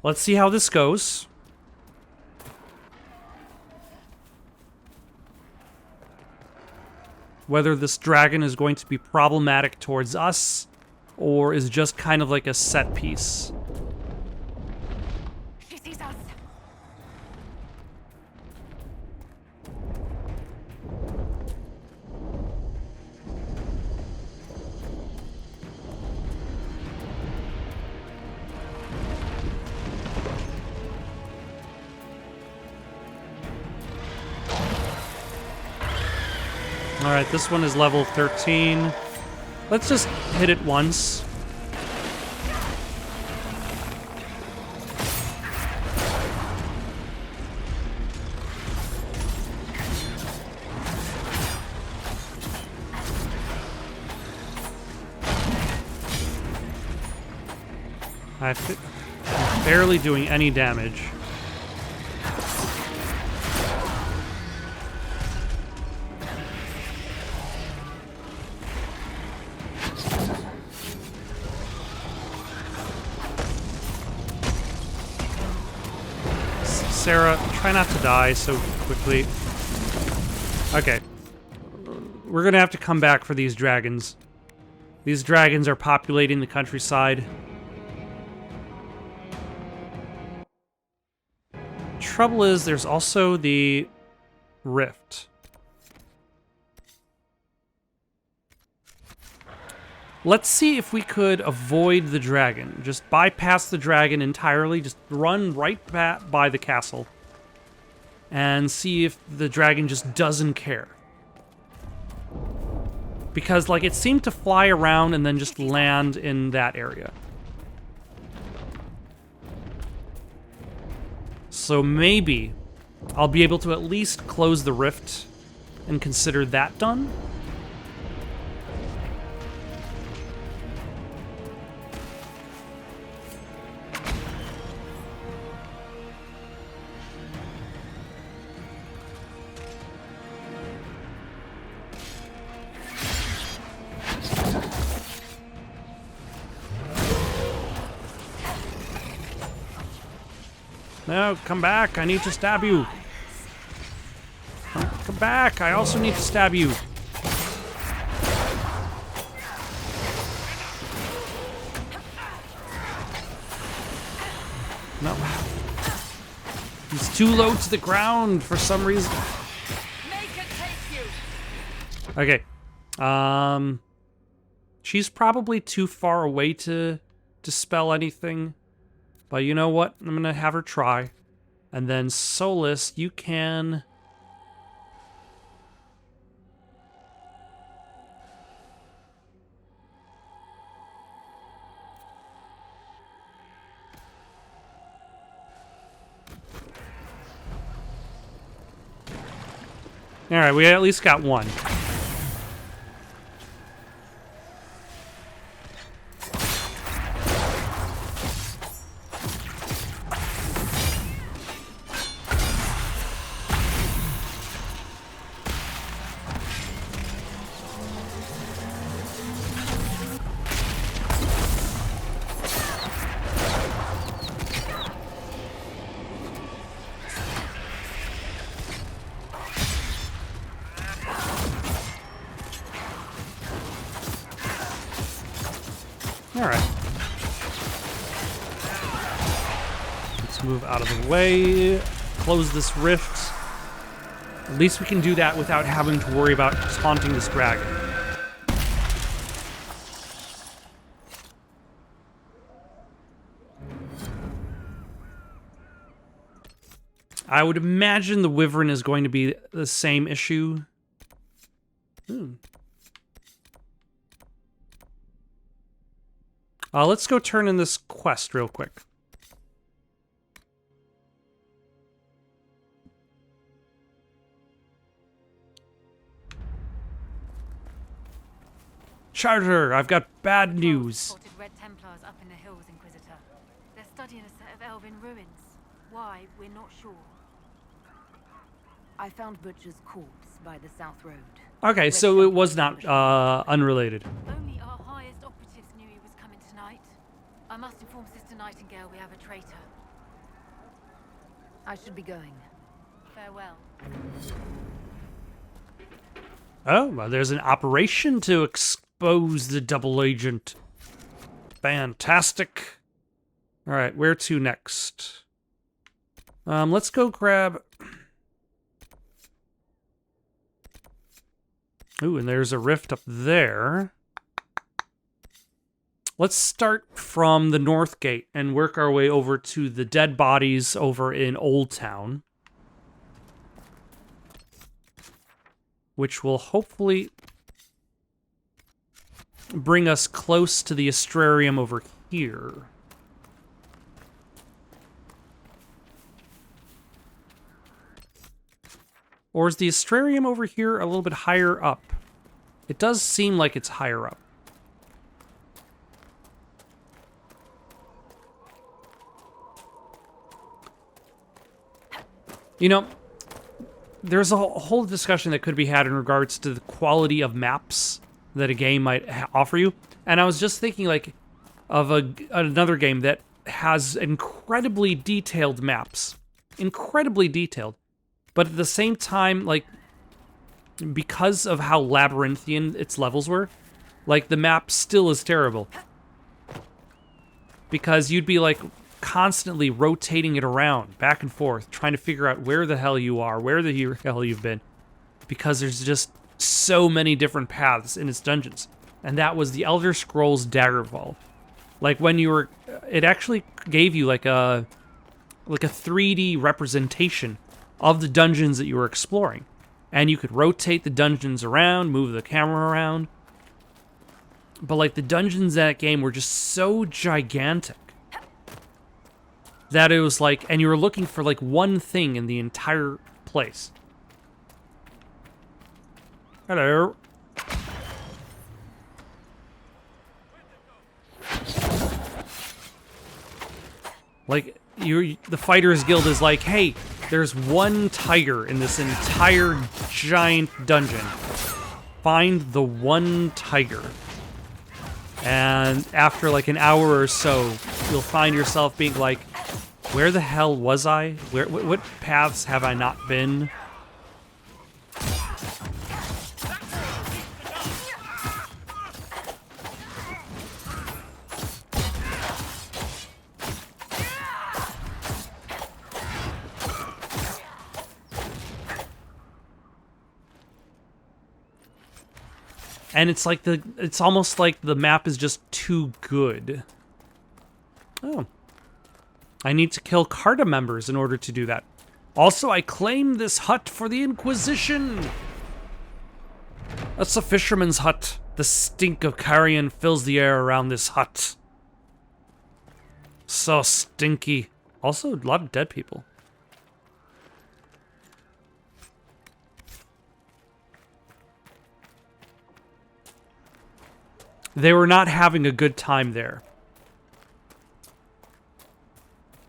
S1: let's see how this goes. Whether this dragon is going to be problematic towards us, or is just kind of like a set piece.
S4: She sees us.
S1: Alright, this one is level 13. Let's just hit it once. I'm barely doing any damage. Sarah, try not to die so quickly. Okay. We're gonna have to come back for these dragons. These dragons are populating the countryside. Trouble is, there's also the rift. Let's see if we could avoid the dragon. Just bypass the dragon entirely. Just run right by the castle. And see if the dragon just doesn't care. Because, like, it seemed to fly around and then just land in that area. So maybe I'll be able to at least close the rift and consider that done. No, come back. I need to stab you. Come back. I also need to stab you. No. He's too low to the ground for some reason. Okay. She's probably too far away to dispel anything. But you know what? I'm gonna have her try. And then Solus, you can... Alright, we at least got one. Alright. Let's move out of the way. Close this rift. At least we can do that without having to worry about taunting this dragon. I would imagine the Wyvern is going to be the same issue. Let's go turn in this quest real quick. Charter, I've got bad news.
S8: Spotted Red Templars up in the hills, Inquisitor. They're studying a set of elven ruins. Why, we're not sure.
S4: I found Butcher's corpse by the South Road.
S1: Okay, so it was not unrelated.
S8: Only our highest operatives knew he was coming tonight. I must inform Sister Nightingale we have a traitor.
S4: I should be going.
S8: Farewell.
S1: Oh, well, there's an operation to expose the double agent. Fantastic. All right, where to next? Let's go grab... Ooh, and there's a rift up there. Let's start from the North Gate and work our way over to the dead bodies over in Old Town. Which will hopefully bring us close to the Astrarium over here. Or is the Astrarium over here a little bit higher up? It does seem like it's higher up. You know, there's a whole discussion that could be had in regards to the quality of maps that a game might offer you. And I was just thinking, like, of another game that has incredibly detailed maps. Incredibly detailed. But at the same time, like, because of how labyrinthian its levels were, like, the map still is terrible. Because you'd be, like, constantly rotating it around, back and forth, trying to figure out where the hell you are, where the hell you've been. Because there's just so many different paths in its dungeons. And that was the Elder Scrolls Daggerfall. Like, when you were... It actually gave you, like a 3D representation of the dungeons that you were exploring. And you could rotate the dungeons around, move the camera around. But, like, the dungeons in that game were just so gigantic that it was like, and you were looking for, like, one thing in the entire place. Hello. Like, the Fighters Guild is like, hey, there's one tiger in this entire giant dungeon. Find the one tiger. And after like an hour or so, you'll find yourself being like, Where the hell was I? What paths have I not been? And it's almost like the map is just too good. Oh. I need to kill Carta members in order to do that. Also, I claim this hut for the Inquisition! That's a fisherman's hut. The stink of carrion fills the air around this hut. So stinky. Also, a lot of dead people. They were not having a good time there.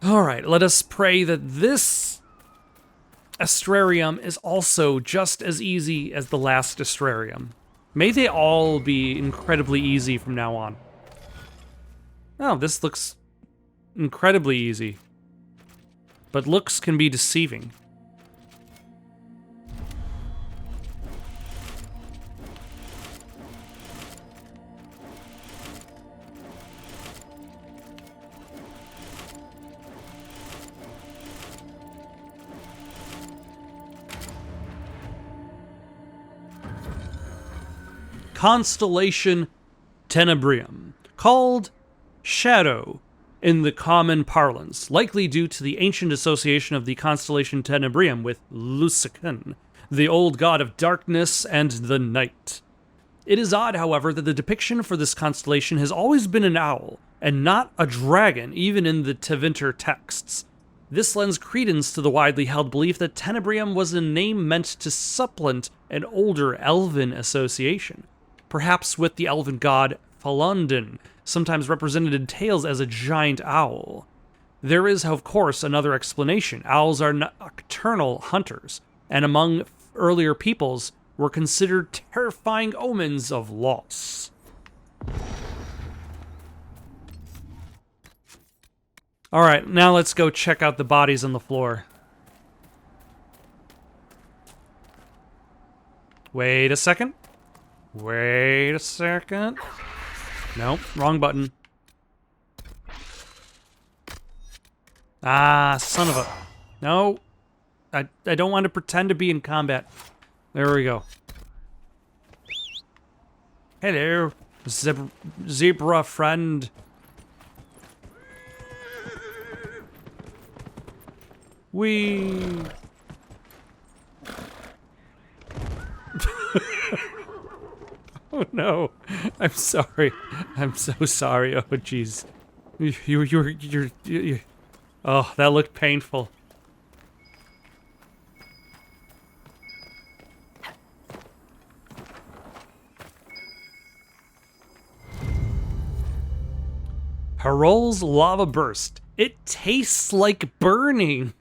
S1: Alright, let us pray that this astrarium is also just as easy as the last astrarium. May they all be incredibly easy from now on. Oh, this looks incredibly easy. But looks can be deceiving. Constellation Tenebrium, called Shadow in the common parlance, likely due to the ancient association of the constellation Tenebrium with Lucican, the old god of darkness and the night. It is odd, however, that the depiction for this constellation has always been an owl, and not a dragon, even in the Tevinter texts. This lends credence to the widely held belief that Tenebrium was a name meant to supplant an older elven association, perhaps with the elven god Falundin, sometimes represented in tales as a giant owl. There is, of course, another explanation. Owls are nocturnal hunters, and among earlier peoples were considered terrifying omens of loss. Alright, now let's go check out the bodies on the floor. Wait a second. Wait a second. Nope, wrong button. Ah, son of a... No. I don't want to pretend to be in combat. There we go. Hello, zebra friend. Wee. Oh no, I'm sorry. I'm so sorry. Oh jeez, you're. Oh, that looked painful. Harol's lava burst. It tastes like burning.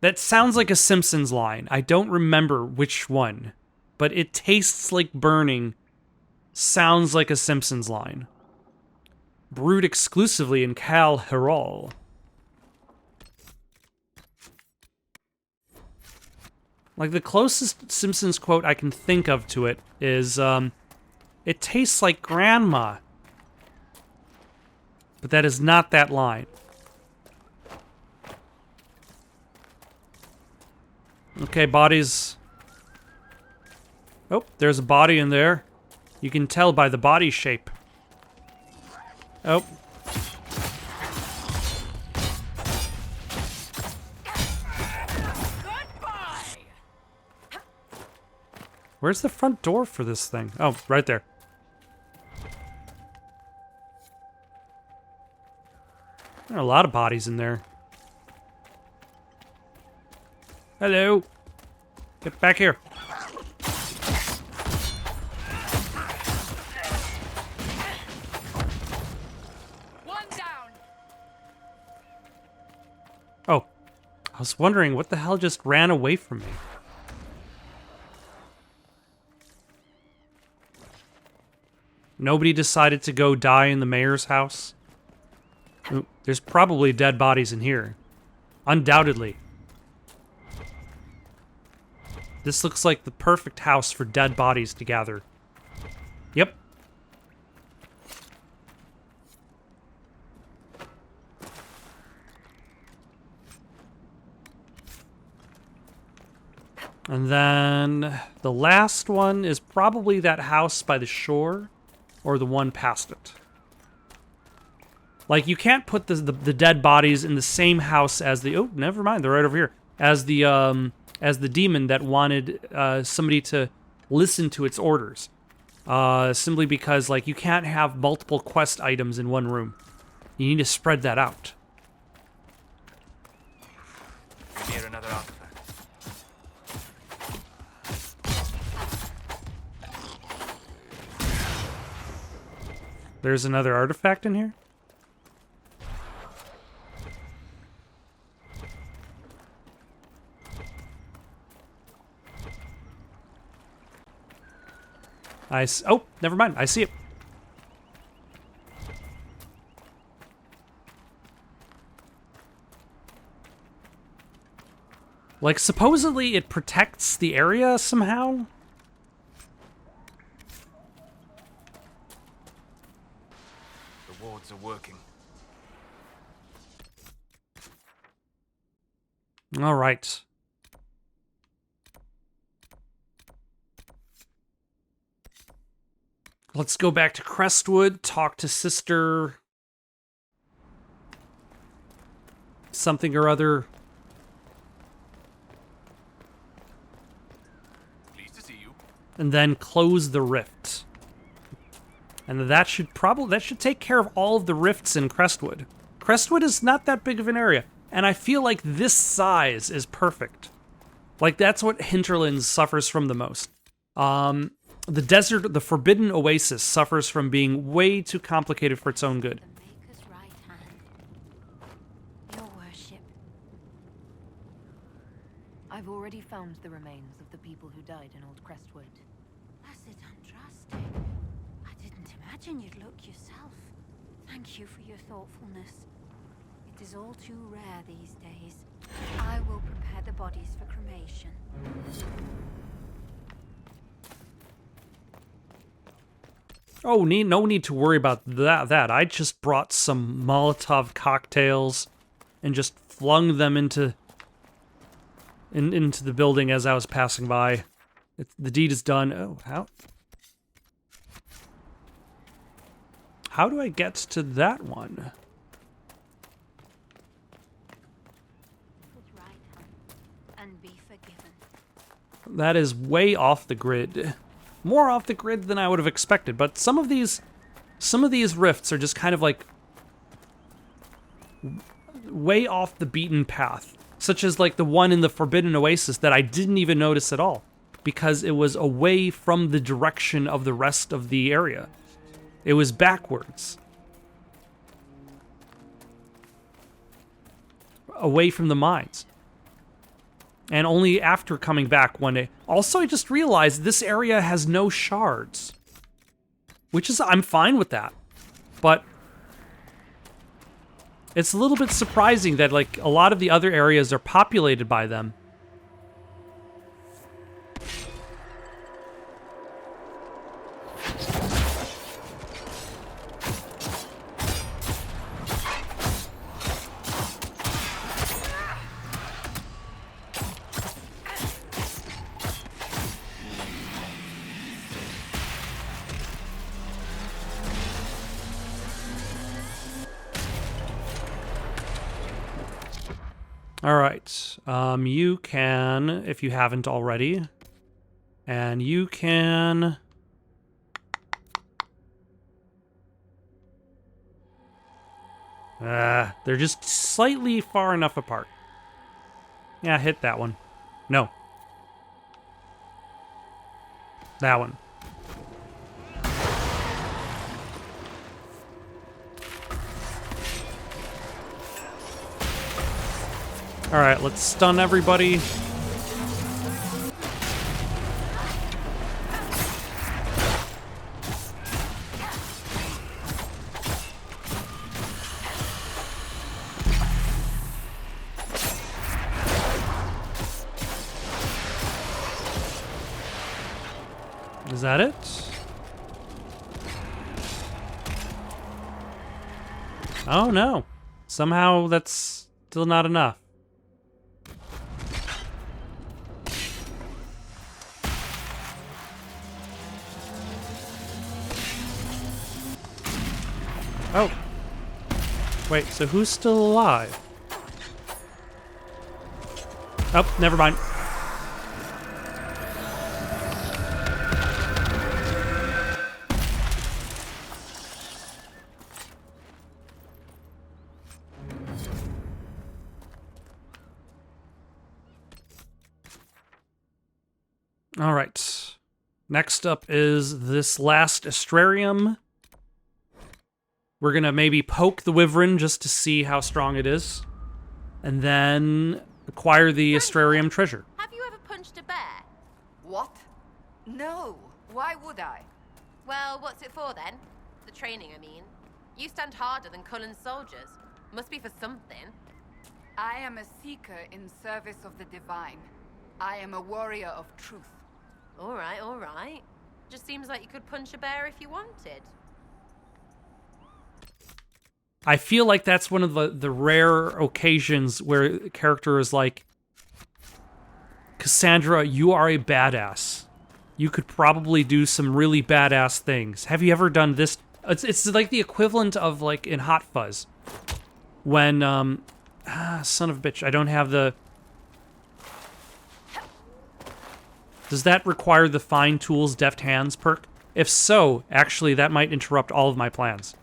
S1: That sounds like a Simpsons line. I don't remember which one. But it tastes like burning. Sounds like a Simpsons line. Brewed exclusively in Cal Harol. Like, the closest Simpsons quote I can think of to it is, it tastes like grandma. But that is not that line. Okay, bodies. Oh, there's a body in there. You can tell by the body shape. Oh. Where's the front door for this thing? Oh, right there. There are a lot of bodies in there. Hello. Get back here. Oh, I was wondering what the hell just ran away from me. Nobody decided to go die in the mayor's house? Ooh, there's probably dead bodies in here. Undoubtedly. This looks like the perfect house for dead bodies to gather. Yep. And then the last one is probably that house by the shore, or the one past it. Like, you can't put the dead bodies in the same house as the... Oh, never mind, they're right over here. As the demon that wanted somebody to listen to its orders. Simply because, like, you can't have multiple quest items in one room. You need to spread that out.
S7: Near another artifact.
S1: There's another artifact in here? Oh, never mind. I see it. Like, supposedly it protects the area somehow?
S7: The wards are working.
S1: All right. Let's go back to Crestwood, talk to Sister... something or other.
S7: Pleased to see you.
S1: And then close the rift. And that should take care of all of the rifts in Crestwood. Crestwood is not that big of an area, and I feel like this size is perfect. Like, that's what Hinterlands suffers from the most. The desert, the Forbidden Oasis, suffers from being way too complicated for its own good.
S2: The Maker's right hand. Your worship.
S4: I've already found the remains of the people who died in Old Crestwood.
S2: Blessed Andraste. I didn't imagine you'd look yourself. Thank you for your thoughtfulness. It is all too rare these days. I will prepare the bodies for cremation.
S1: Oh, no need to worry about that. I just brought some Molotov cocktails and just flung them into the building as I was passing by. The deed is done. Oh, how do I get to that one?
S2: Good right hand, and be forgiven.
S1: That is way off the grid. More off the grid than I would have expected, but some of these rifts are just kind of like way off the beaten path, such as like the one in the Forbidden Oasis that I didn't even notice at all because it was away from the direction of the rest of the area. It was backwards. Away from the mines. And only after coming back one day. Also, I just realized this area has no shards. Which is, I'm fine with that. But it's a little bit surprising that, like, a lot of the other areas are populated by them. All right, you can, if you haven't already, and you can... they're just slightly far enough apart. Yeah, hit that one. No. That one. All right, let's stun everybody. Is that it? Oh no. Somehow that's still not enough. Oh. Wait, so who's still alive? Oh, never mind. All right. Next up is this last astrarium. We're gonna maybe poke the wyvern just to see how strong it is, and then acquire the astrarium treasure.
S8: Have you ever punched a bear?
S5: What? No. Why would I?
S8: Well, what's it for then? The training, I mean. You stand harder than Cullen's soldiers. Must be for something.
S5: I am a seeker in service of the divine. I am a warrior of truth.
S8: All right. Just seems like you could punch a bear if you wanted.
S1: I feel like that's one of the rare occasions where the character is like, Cassandra, you are a badass. You could probably do some really badass things. Have you ever done this? It's like the equivalent of like in Hot Fuzz. When, son of a bitch, I don't have the... Does that require the Fine Tools Deft Hands perk? If so, actually, that might interrupt all of my plans.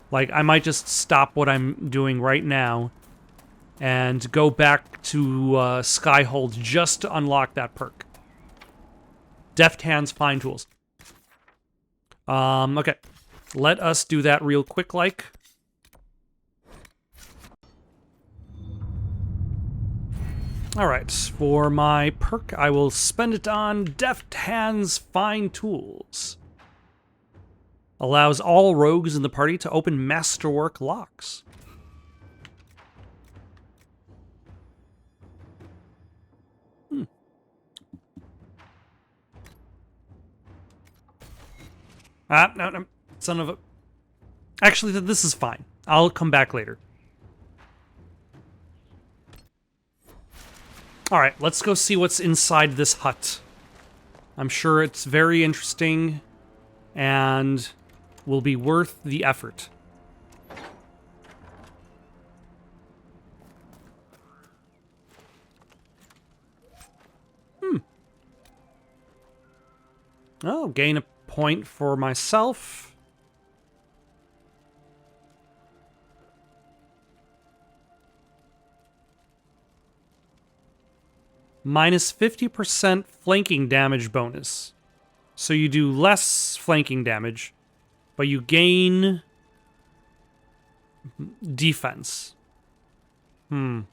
S1: Like, I might just stop what I'm doing right now and go back to Skyhold just to unlock that perk. Deft Hands Fine Tools. Okay. Let us do that real quick, like. Alright, for my perk, I will spend it on Deft Hands Fine Tools. Allows all rogues in the party to open masterwork locks. No, son of a... Actually, this is fine. I'll come back later. Alright, let's go see what's inside this hut. I'm sure it's very interesting and will be worth the effort. Oh, gain a point for myself. Minus 50% flanking damage bonus. So you do less flanking damage, but you gain defense. All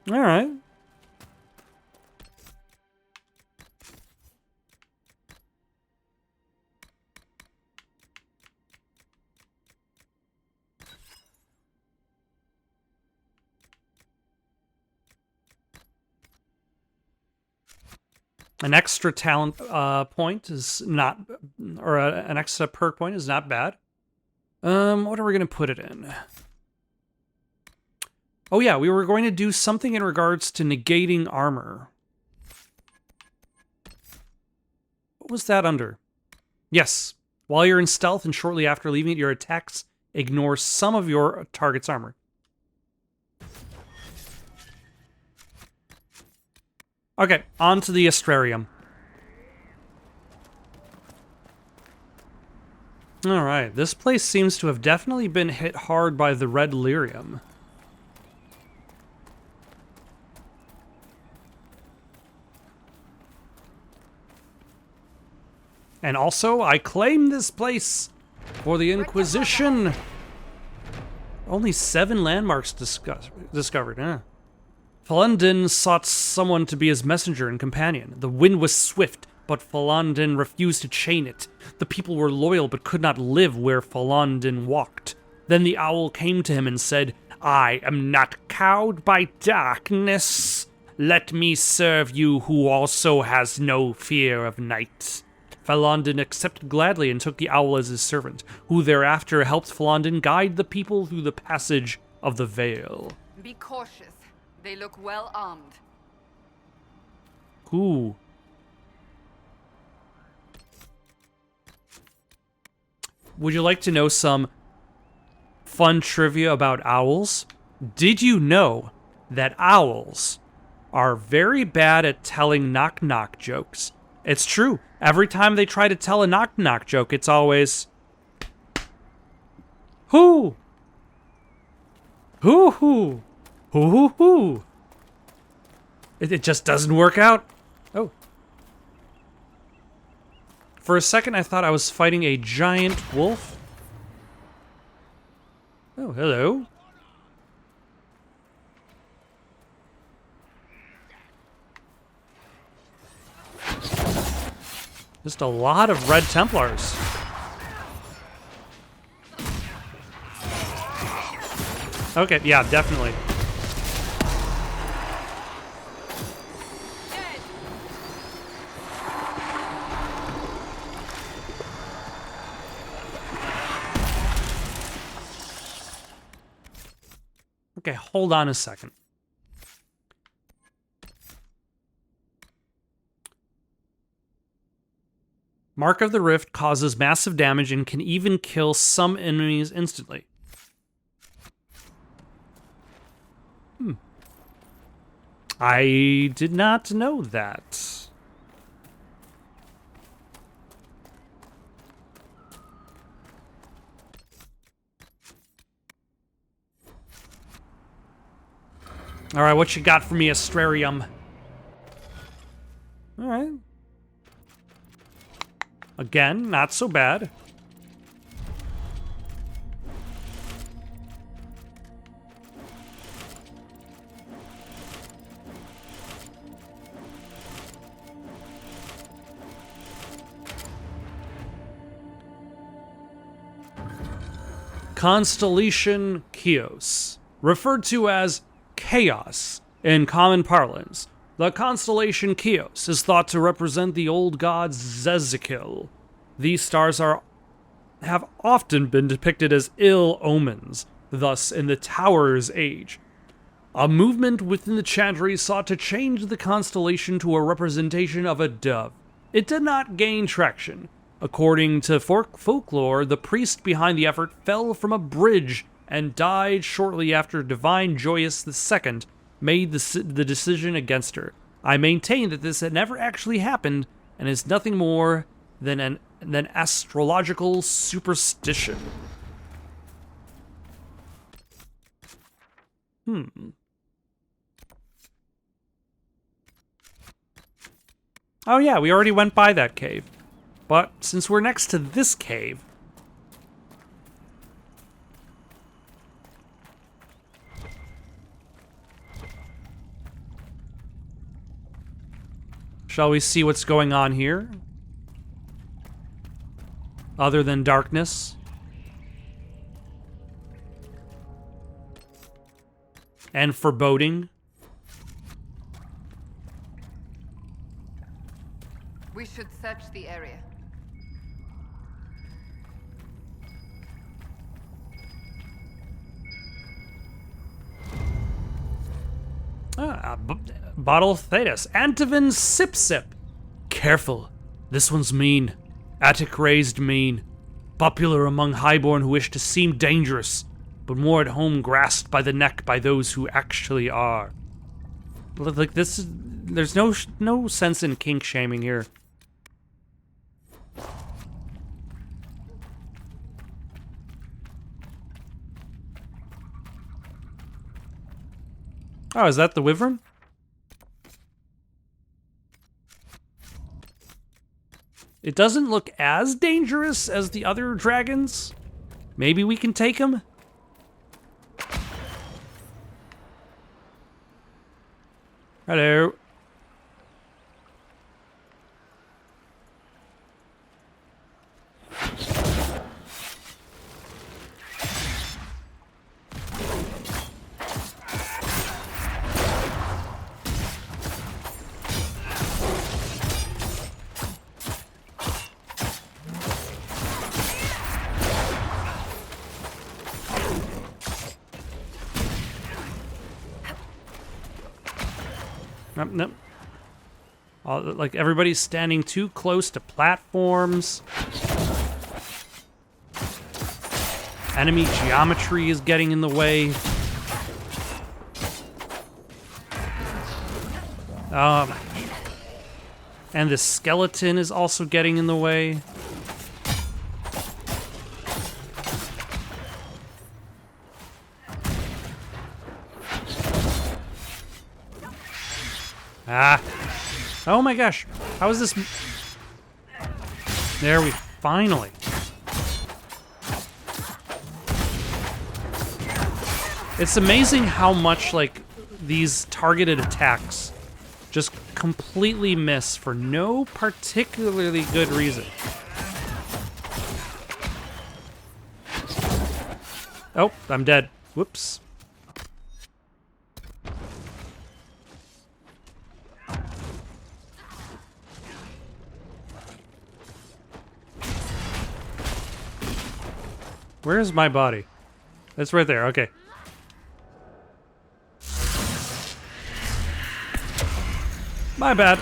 S1: right. An extra talent point is not, or an extra perk point is not bad. What are we going to put it in? Oh yeah, we were going to do something in regards to negating armor. What was that under? Yes. While you're in stealth and shortly after leaving it, your attacks ignore some of your target's armor. Okay, on to the astrarium. Alright, this place seems to have definitely been hit hard by the red lyrium. And also, I claim this place for the Inquisition. Only 7 landmarks discovered, huh? Falendin sought someone to be his messenger and companion. The wind was swift, but Falandin refused to chain it. The people were loyal but could not live where Falandin walked. Then the owl came to him and said, I am not cowed by darkness. Let me serve you who also has no fear of night. Falandin accepted gladly and took the owl as his servant, who thereafter helped Falandin guide the people through the passage of the veil.
S5: Be cautious. They look well armed.
S1: Ooh. Would you like to know some fun trivia about owls? Did you know that owls are very bad at telling knock-knock jokes? It's true. Every time they try to tell a knock-knock joke, it's always... Who? Who? Who? It just doesn't work out. Oh. For a second, I thought I was fighting a giant wolf. Oh, hello. Just a lot of Red Templars. Okay, yeah, definitely. Okay, hold on a second. Mark of the Rift causes massive damage and can even kill some enemies instantly. I did not know that. All right, what you got for me, Astrarium? All right. Again, not so bad. Constellation Chios, referred to as Chaos in common parlance. The constellation Chios is thought to represent the old god Zezekil. These stars have often been depicted as ill omens, thus in the Tower's Age. A movement within the Chantry sought to change the constellation to a representation of a dove. It did not gain traction. According to folklore, the priest behind the effort fell from a bridge and died shortly after Divine Joyous II made the decision against her. I maintain that this had never actually happened and is nothing more than an astrological superstition. Oh yeah, we already went by that cave. But since we're next to this cave, shall we see what's going on here? Other than darkness? And foreboding?
S5: We should search the area.
S1: Bottle Thetis. Antivin Sip Sip. Careful. This one's mean. Attic raised mean. Popular among highborn who wish to seem dangerous, but more at home grasped by the neck by those who actually are. Like this is, there's no sense in kink shaming here. Oh, is that the wyvern? It doesn't look as dangerous as the other dragons. Maybe we can take him? Hello. Nope. Like, everybody's standing too close to platforms. Enemy geometry is getting in the way. And the skeleton is also getting in the way. Ah. Oh my gosh. How is this? There we finally. It's amazing how much, like, these targeted attacks just completely miss for no particularly good reason. Oh, I'm dead. Whoops. Where's my body? It's right there, okay. My bad.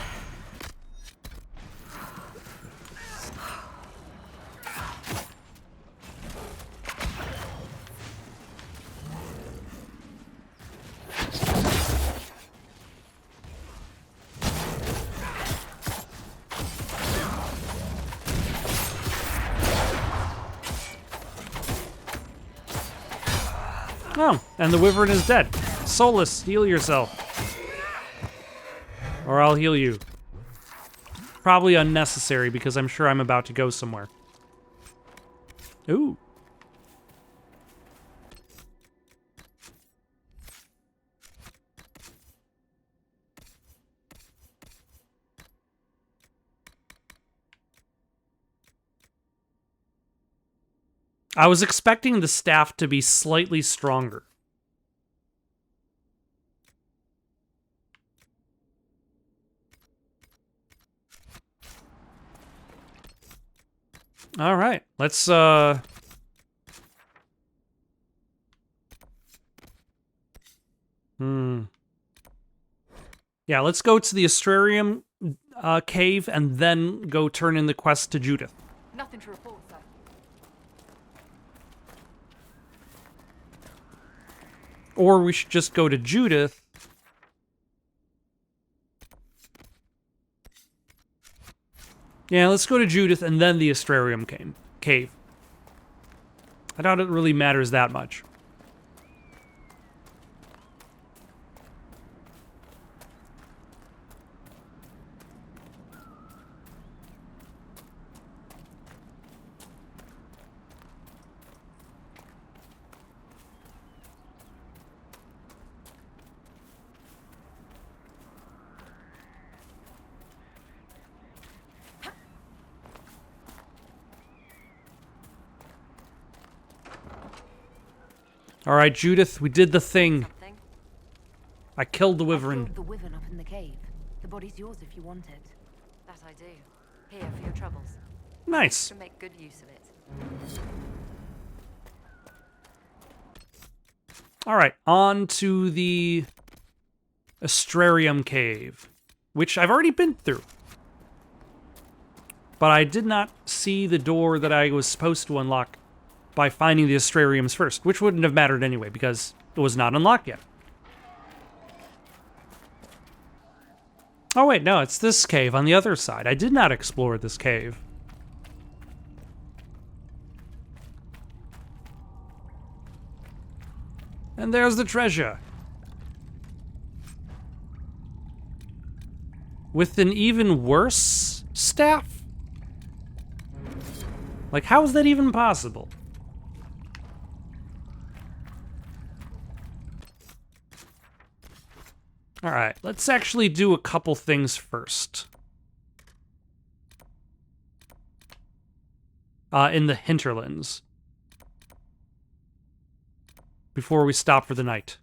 S1: Oh, and the wyvern is dead. Solus, heal yourself. Or I'll heal you. Probably unnecessary because I'm sure I'm about to go somewhere. Ooh. I was expecting the staff to be slightly stronger. All right, let's yeah, let's go to the Astrarium cave and then go turn in the quest to Judith.
S5: Nothing to report, sir.
S1: Or we should just go to Judith. Yeah, let's go to Judith and then the Astrarium cave. I doubt it really matters that much. All right, Judith, we did the thing. I killed the wyvern.
S4: I killed the wyvern up in the cave. The body's yours if you want it.
S2: That I do. Here for your troubles.
S1: Nice.
S2: To make good use of it.
S1: All right, on to the Astrarium cave, which I've already been through. But I did not see the door that I was supposed to unlock by finding the Astrariums first, which wouldn't have mattered anyway, because it was not unlocked yet. Oh wait, no, it's this cave on the other side. I did not explore this cave. And there's the treasure. With an even worse staff? Like, how is that even possible? All right, let's actually do a couple things first. In the hinterlands. Before we stop for the night.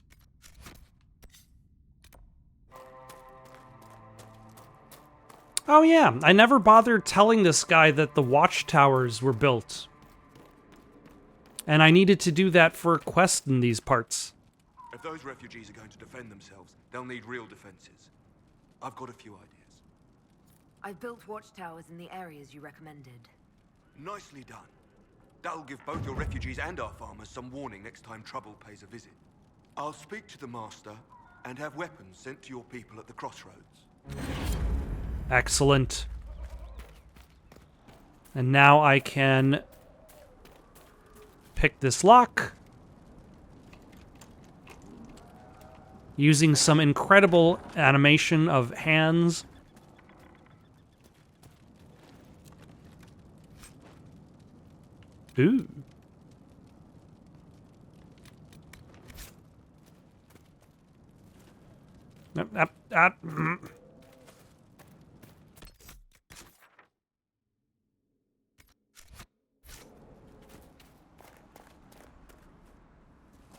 S1: Oh yeah, I never bothered telling this guy that the watchtowers were built. And I needed to do that for a quest in these parts.
S9: If those refugees are going to defend themselves, they'll need real defenses. I've got a few ideas.
S4: I've built watchtowers in the areas you recommended.
S9: Nicely done. That'll give both your refugees and our farmers some warning next time trouble pays a visit. I'll speak to the Master and have weapons sent to your people at the crossroads.
S1: Excellent. And now I can pick this lock. Using some incredible animation of hands. Ooh.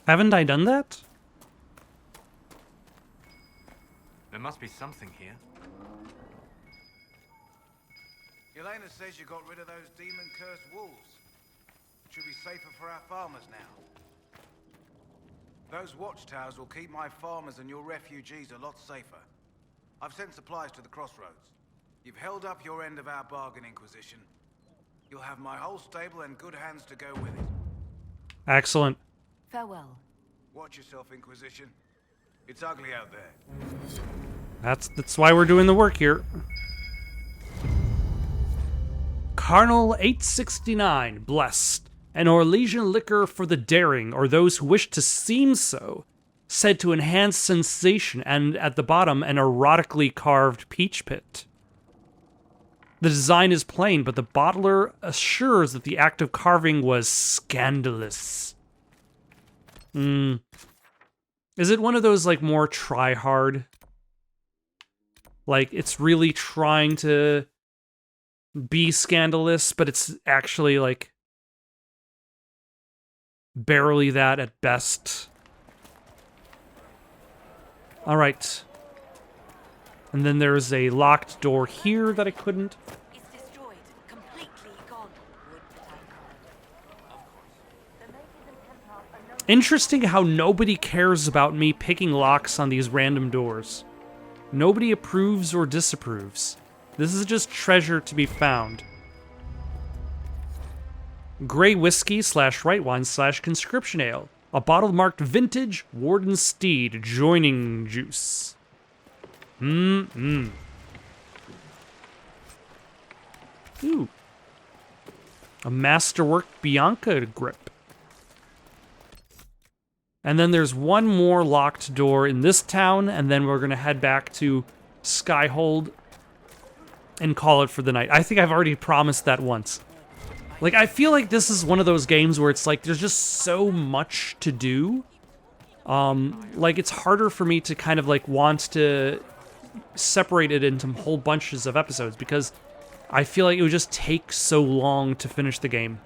S1: Haven't I done that?
S7: There must be something here.
S10: Yelena says you got rid of those demon-cursed wolves. Should be safer for our farmers now. Those watchtowers will keep my farmers and your refugees a lot safer. I've sent supplies to the crossroads. You've held up your end of our bargain, Inquisition. You'll have my whole stable and good hands to go with it.
S1: Excellent.
S4: Farewell.
S10: Watch yourself, Inquisition. It's ugly out there.
S1: That's why we're doing the work here. Carnal 869, blessed. An Orlesian liquor for the daring, or those who wish to seem so. Said to enhance sensation, and at the bottom, an erotically carved peach pit. The design is plain, but the bottler assures that the act of carving was scandalous. Is it one of those, like, more try-hard? Like, it's really trying to be scandalous, but it's actually, like, barely that at best. Alright. And then there's a locked door here that I couldn't.
S2: It's destroyed. Completely gone.
S1: Interesting how nobody cares about me picking locks on these random doors. Nobody approves or disapproves. This is just treasure to be found. Grey whiskey / right wine / conscription ale. A bottle marked vintage Warden Steed joining juice. Ooh. A masterwork Bianca grip. And then there's one more locked door in this town, and then we're gonna head back to Skyhold and call it for the night. I think I've already promised that once. Like, I feel like this is one of those games where it's like, there's just so much to do. Like, it's harder for me to kind of, like, want to separate it into whole bunches of episodes, because I feel like it would just take so long to finish the game.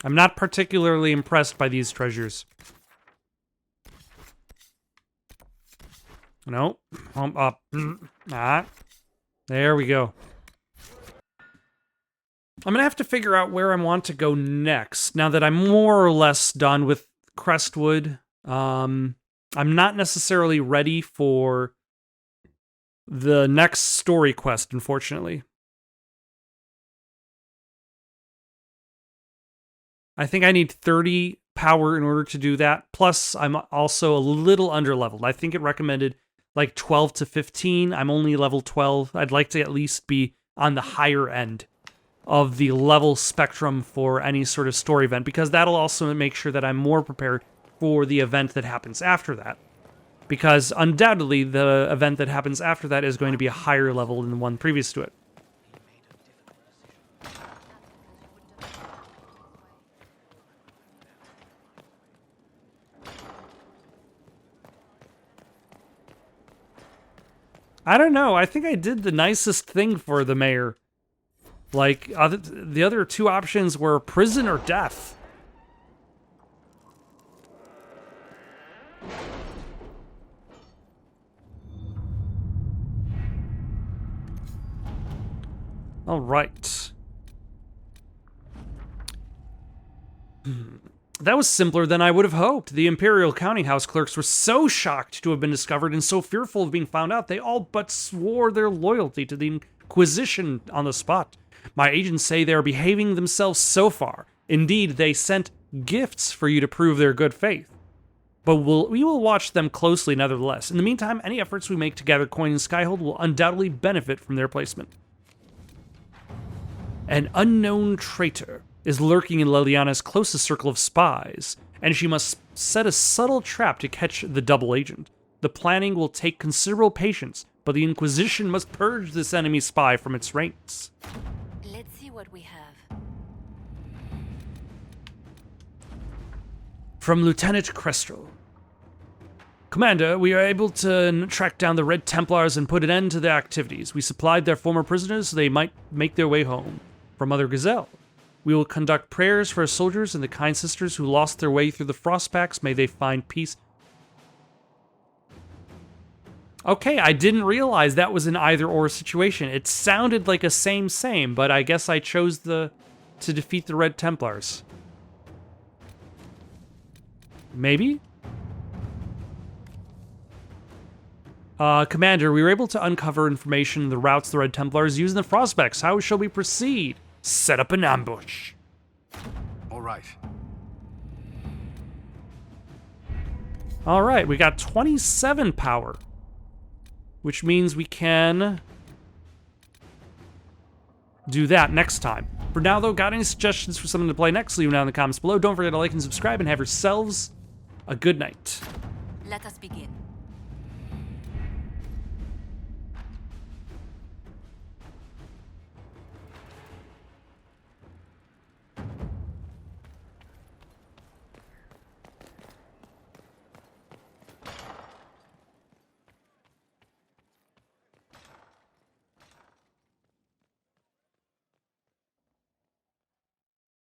S1: I'm not particularly impressed by these treasures. No. Up. There we go. I'm gonna have to figure out where I want to go next, now that I'm more or less done with Crestwood. I'm not necessarily ready for the next story quest, unfortunately. I think I need 30 power in order to do that. Plus, I'm also a little underleveled. I think it recommended like 12 to 15. I'm only level 12. I'd like to at least be on the higher end of the level spectrum for any sort of story event, because that'll also make sure that I'm more prepared for the event that happens after that. Because undoubtedly, the event that happens after that is going to be a higher level than the one previous to it. I don't know. I think I did the nicest thing for the mayor. Like, the other two options were prison or death. All right. That was simpler than I would have hoped. The Imperial Counting House clerks were so shocked to have been discovered and so fearful of being found out, they all but swore their loyalty to the Inquisition on the spot. My agents say they are behaving themselves so far. Indeed, they sent gifts for you to prove their good faith. But we will watch them closely nevertheless. In the meantime, any efforts we make to gather coin in Skyhold will undoubtedly benefit from their placement. An unknown traitor is lurking in Liliana's closest circle of spies, and she must set a subtle trap to catch the double agent. The planning will take considerable patience, but the Inquisition must purge this enemy spy from its ranks.
S2: Let's see what we have.
S1: From Lieutenant Crestwood. Commander, we are able to track down the Red Templars and put an end to their activities. We supplied their former prisoners so they might make their way home. From Mother Gazelle. We will conduct prayers for our soldiers and the kind sisters who lost their way through the Frostpacks. May they find peace. Okay, I didn't realize that was an either-or situation. It sounded like a same, but I guess I chose to defeat the Red Templars. Maybe? Commander, we were able to uncover information on the routes the Red Templars use in the Frostbacks. How shall we proceed? Set up an ambush.
S10: All right.
S1: All right, we got 27 power, which means we can do that next time. For now, though, got any suggestions for something to play next? Leave them down in the comments below. Don't forget to like and subscribe, and have yourselves a good night.
S2: Let us begin.